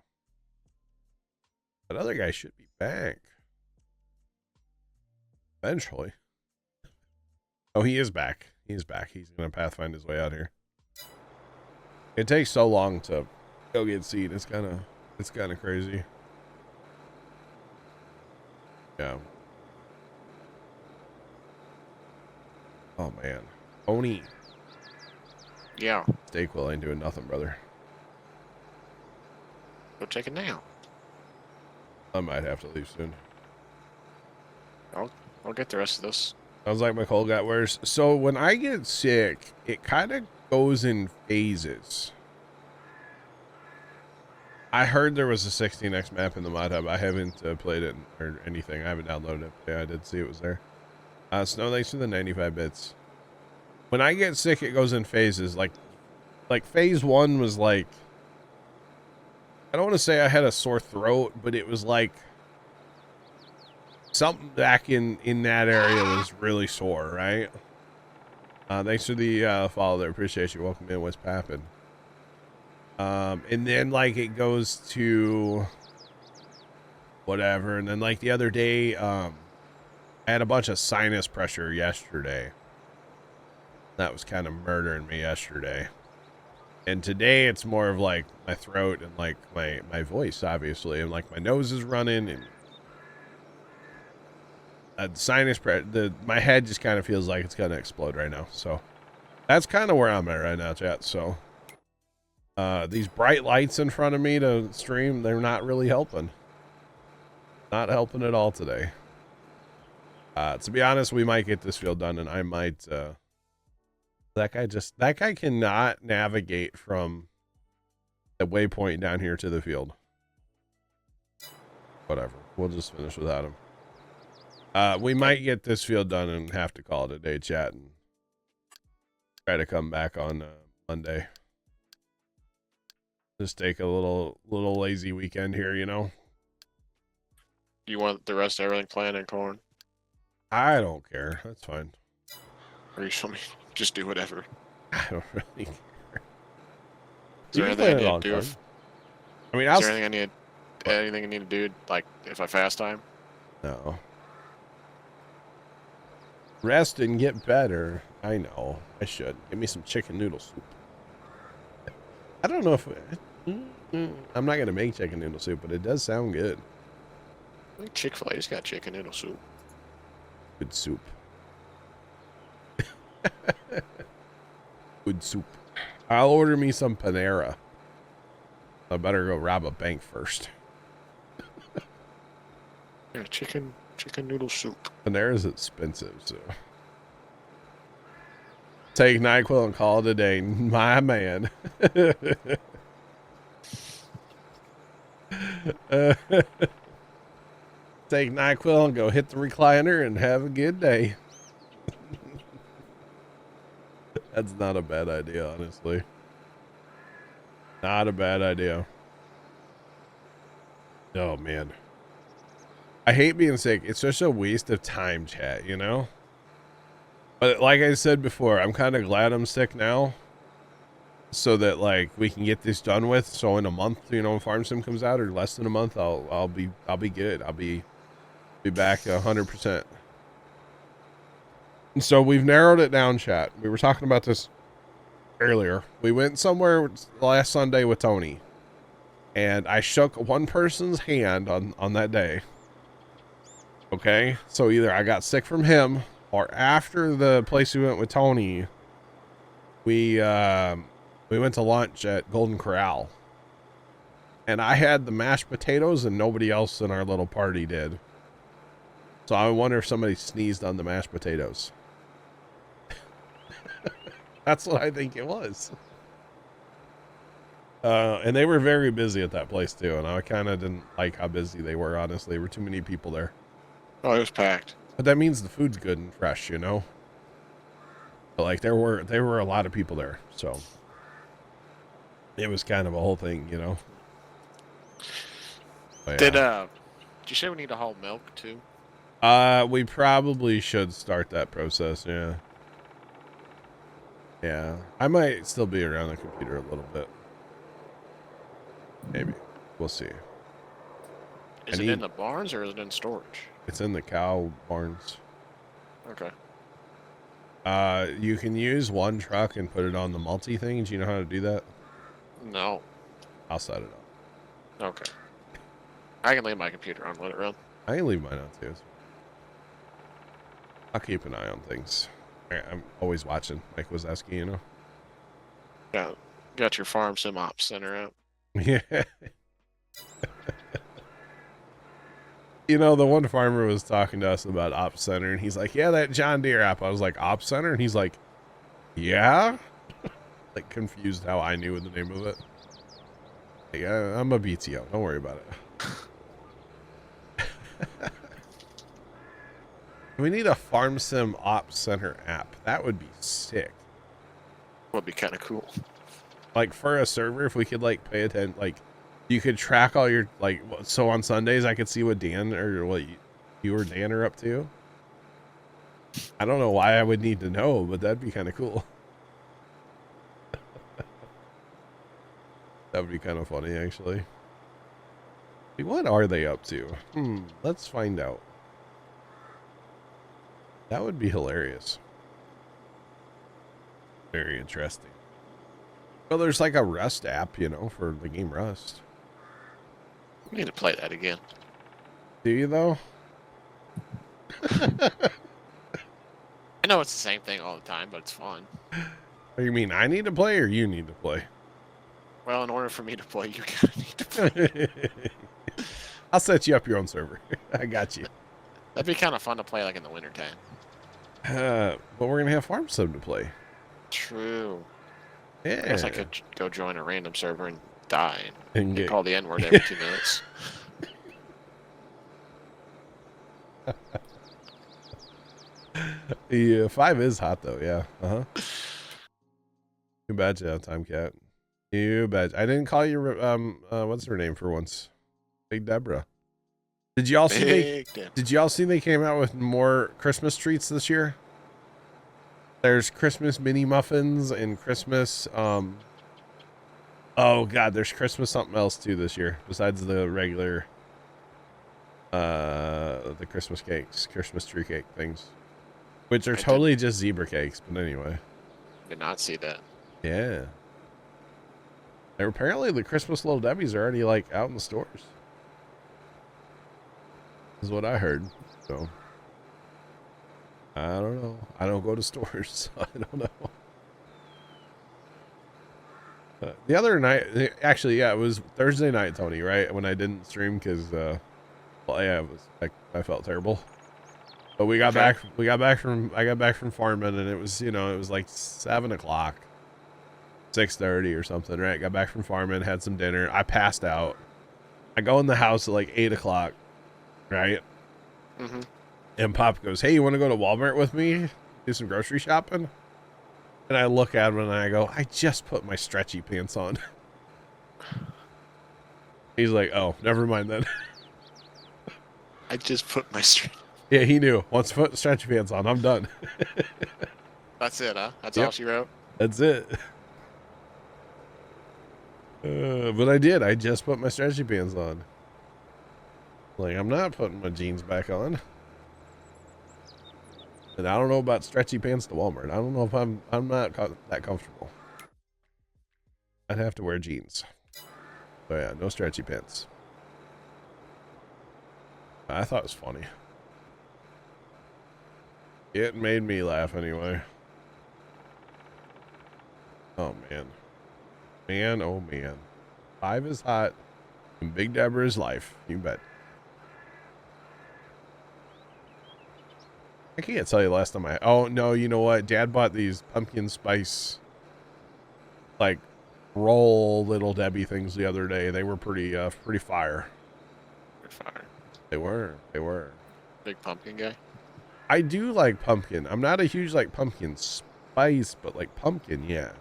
That other guy should be back. Eventually. Oh, he is back. He's back. He's gonna pathfind his way out here. It takes so long to go get seed. It's kind of crazy. Yeah. Oh man. Oni. Yeah. Steakwill ain't doing nothing, brother. Go check it now. I might have to leave soon. I'll get the rest of this. Sounds like my cold got worse. So when I get sick, it kind of goes in phases. I heard there was a 16x map in the mod hub. I haven't played it or anything. I haven't downloaded it. Yeah, I did see it was there. Snow, thanks for the 95 bits. When I get sick, it goes in phases. Like phase 1 was like, I don't want to say I had a sore throat, but it was like something back in that area was really sore, right? Thanks for the follow there. Appreciate you. Welcome in. What's poppin'? And then like it goes to whatever. And then like the other day, I had a bunch of sinus pressure yesterday. That was kind of murdering me yesterday. And today it's more of like my throat and like my voice, obviously. And like my nose is running and sinus pressure. My head just kind of feels like it's going to explode right now. So that's kind of where I'm at right now, chat. So these bright lights in front of me to stream, they're not really helping. Not helping at all today. To be honest, we might get this field done and I might... That guy cannot navigate from the waypoint down here to the field. Whatever. We'll just finish without him. We might get this field done and have to call it a day, chat, and try to come back on Monday. Just take a little lazy weekend here, you know. You want the rest of everything planted, corn? I don't care. That's fine. Or you show me just do whatever. I don't really care. Is there anything I need to do? I mean, is there anything I need to do, like if I fast time? No. Rest and get better. I know. I should. Give me some chicken noodle soup. I don't know if... I'm not going to make chicken noodle soup, but it does sound good. I think Chick-fil-A's got chicken noodle soup. Good soup. Good soup. I'll order me some Panera. I better go rob a bank first. Yeah, chicken noodle soup. Panera's expensive, so... Take NyQuil and call it a day, my man. Take NyQuil and go hit the recliner and have a good day. That's not a bad idea, honestly. Not a bad idea. Oh, man. I hate being sick. It's such a waste of time, chat, you know? But like I said before, I'm kind of glad I'm sick now. So that like we can get this done with. So in a month, you know, when Farm Sim comes out, or less than a month, I'll be good. I'll be back 100%. And so we've narrowed it down, chat. We were talking about this earlier. We went somewhere last Sunday with Tony, and I shook one person's hand on that day. Okay, so either I got sick from him, or after the place we went with Tony, we went to lunch at Golden Corral, and I had the mashed potatoes, and nobody else in our little party did. So I wonder if somebody sneezed on the mashed potatoes. That's what I think it was. And they were very busy at that place too, and I kind of didn't like how busy they were. Honestly, there were too many people there. Oh, it was packed. But that means the food's good and fresh, you know. But like there were a lot of people there, so it was kind of a whole thing, you know. But, Did you say we need to haul milk too? We probably should start that process. Yeah. Yeah, I might still be around the computer a little bit. Maybe. We'll see. Is it in the barns or is it in storage? It's in the cow barns. Okay. You can use one truck and put it on the multi thing. Do you know how to do that? No. I'll set it up. Okay. I can leave my computer on, let it run. I can leave mine on too. I'll keep an eye on things. I'm always watching, Mike was asking, you know. Got your Farm Sim Ops Center out. Yeah. You know, the one farmer was talking to us about Ops Center, and he's like, yeah, that John Deere app. I was like, Ops Center? And he's like, yeah? Like, confused how I knew the name of it. Like, I'm a BTO. Don't worry about it. We need a Farm Sim Ops Center app. That would be sick. Would be kind of cool. Like, for a server, if we could, like, pay attention, like, you could track all your, like, so on Sundays I could see what Dan, or what you or Dan are up to. I don't know why I would need to know, but that'd be kind of cool. That would be kind of funny, actually. What are they up to? Let's find out. That would be hilarious. Very interesting. Well, there's like a Rust app, you know, for the game Rust. We need to play that again. Do you, though? I know it's the same thing all the time, but it's fun. Or you mean I need to play, or you need to play? Well, in order for me to play, you're going to need to play. I'll set you up your own server. I got you. That'd be kind of fun to play, like, in the wintertime. But we're going to have Farm Sim to play. True. Yeah. I guess I could go join a random server and die And and call the N-word every 2 minutes. Yeah, 5 is hot, though. Yeah. Uh-huh. You betcha, Time Cat. You betcha. I didn't call you, what's her name for once? Big Deborah. Did y'all see they came out with more Christmas treats this year? There's Christmas mini muffins and Christmas oh god, there's Christmas something else too this year besides the regular the Christmas cakes, Christmas tree cake things, which are totally just zebra cakes, but anyway. Did not see that. Yeah. And apparently the Christmas Little Debbie's are already like out in the stores. Is what I heard. So I don't know. I don't go to stores, so I don't know. The other night, actually, yeah, it was Thursday night, Tony, right? When I didn't stream because, well, yeah, it was I felt terrible. But we got back. I got back from farming, and it was, you know, it was like 7 o'clock, 6:30 or something, right? Got back from farming, had some dinner. I passed out. I go in the house at like 8 o'clock, right? Mm-hmm. And Pop goes, hey, you want to go to Walmart with me? Do some grocery shopping? And I look at him and I go, I just put my stretchy pants on. He's like, oh, never mind then. I just put my stretch. Yeah, he knew. Once I put the stretchy pants on, I'm done. That's it, huh? That's Yep. all she wrote? That's it. But I did. I just put my stretchy pants on. Like, I'm not putting my jeans back on. And I don't know about stretchy pants to Walmart. I don't know if I'm not that comfortable. I'd have to wear jeans. But yeah, no stretchy pants. I thought it was funny. It made me laugh anyway. Oh man. Man, oh man. 5 is hot. And Big Deborah is life. You bet. I can't tell you last time oh no, you know what? Dad bought these pumpkin spice like roll little Debbie things the other day. They were pretty fire. You're fire. They were. Big pumpkin guy. I do like pumpkin. I'm not a huge like pumpkin spice, but like pumpkin, yeah.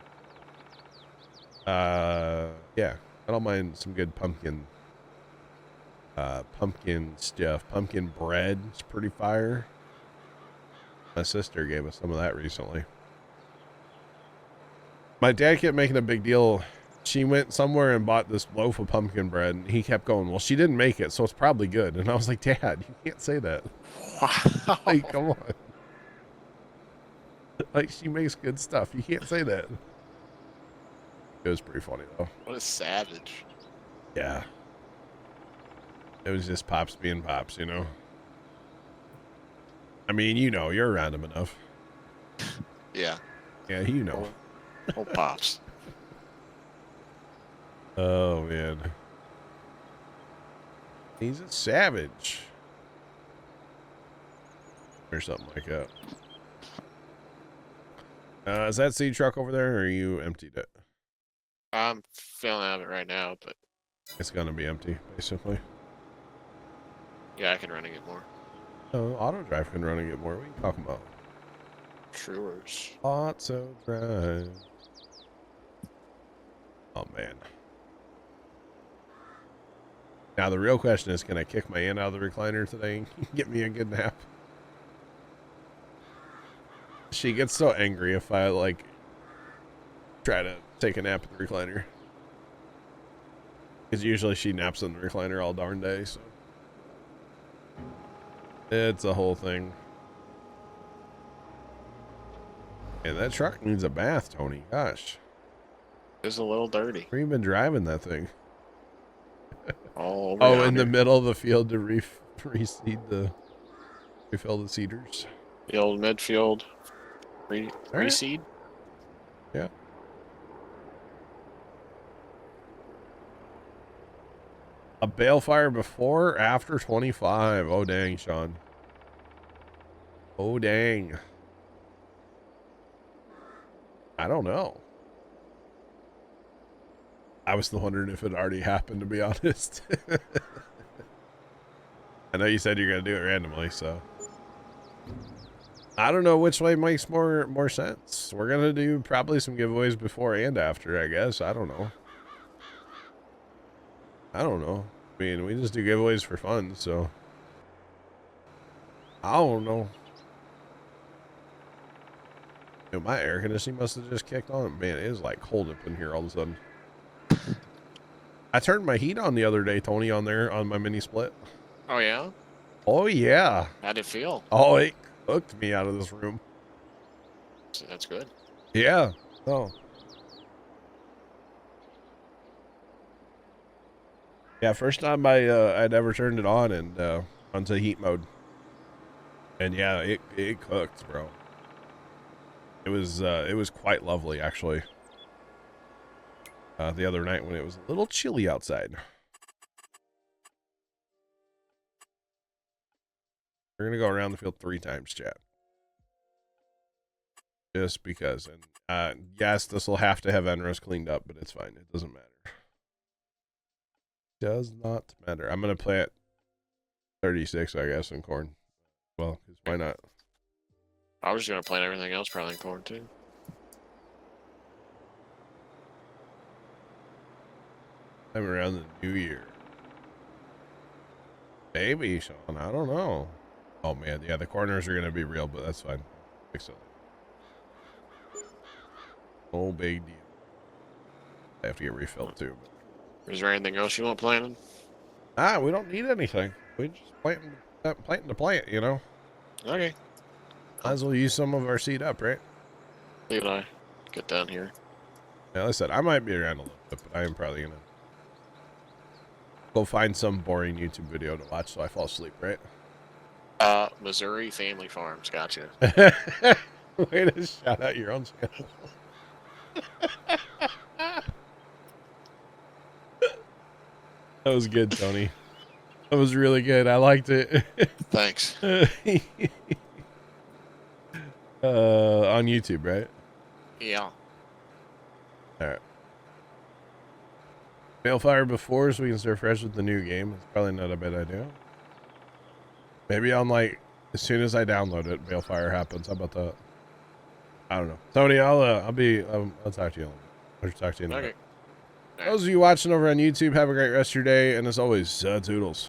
Yeah. I don't mind some good pumpkin stuff. Pumpkin bread is pretty fire. My sister gave us some of that recently. My dad kept making a big deal. She went somewhere and bought this loaf of pumpkin bread, and he kept going, well, she didn't make it, so it's probably good. And I was like, Dad, you can't say that. Wow. Like, come on. Like, she makes good stuff. You can't say that. It was pretty funny, though. What a savage. Yeah. It was just Pops being Pops, you know? I mean, you know, you're around him enough. Yeah. Yeah, you know. Old Pops. Oh, man. He's a savage. Or something like that. Is that seed truck over there, or you emptied it? I'm filling out of it right now, but It's gonna be empty, basically. yeah, I can run and get more. Auto drive can run and get more. What are you talking about? Truers. Auto drive. Oh, man. Now, the real question is, can I kick my aunt out of the recliner today and get me a good nap? She gets so angry if I, like, try to take a nap in the recliner. Because usually she naps in the recliner all darn day, so. It's a whole thing. And that truck needs a bath, Tony. Gosh. It's a little dirty. Where you been driving that thing? All over Oh, in the yonder. middle of the field to refill the cedars. The old midfield All right. reseed. Yeah. A bale fire before or after 25? Oh, dang, Sean. Oh, dang. I don't know. I was wondering if it already happened, to be honest. I know you said you're going to do it randomly, so. I don't know which way makes more sense. We're going to do probably some giveaways before and after, I guess. I don't know. I mean, we just do giveaways for fun, so. I don't know. You know, my air conditioning must have just kicked on. Man, it is like cold up in here all of a sudden. I turned my heat on the other day, Tony, on my mini split. Oh yeah? Oh, yeah. How'd it feel? Oh, it cooked me out of this room. That's good. Yeah. Oh. Yeah, first time I'd ever turned it on and onto heat mode. And yeah, it cooked, bro. It was quite lovely, actually. The other night when it was a little chilly outside. We're gonna go around the field 3 times, chat. Just because. And yes, this will have to have NROS cleaned up, but it's fine. It doesn't matter. Does not matter. I'm gonna play at 36, I guess, in corn. Well, 'cause why not? I was just gonna plant everything else probably in corn too. I'm around the new year. Maybe, Sean. I don't know. Oh man, yeah, the corners are gonna be real, but that's fine. Fix it. No big deal. I have to get refilled too. Is there anything else you want planning? We don't need anything. We just planting the plant, you know. Okay. Might as well use some of our seed up, right? See what I get down here. Yeah, like I said, I might be around a little bit, but I am probably gonna go find some boring YouTube video to watch so I fall asleep, right? Missouri Family Farms. Gotcha. Way to shout out your own channel. That was good, Tony. That was really good. I liked it. Thanks. On YouTube, right? Yeah. Alright. Balefire before so we can start fresh with the new game. It's probably not a bad idea. Maybe on like as soon as I download it, Balefire happens. How about that? I don't know. Tony, I'll talk to you in a little bit. I'll talk to you in a minute. Okay. Those of you watching over on YouTube, have a great rest of your day, and as always, toodles.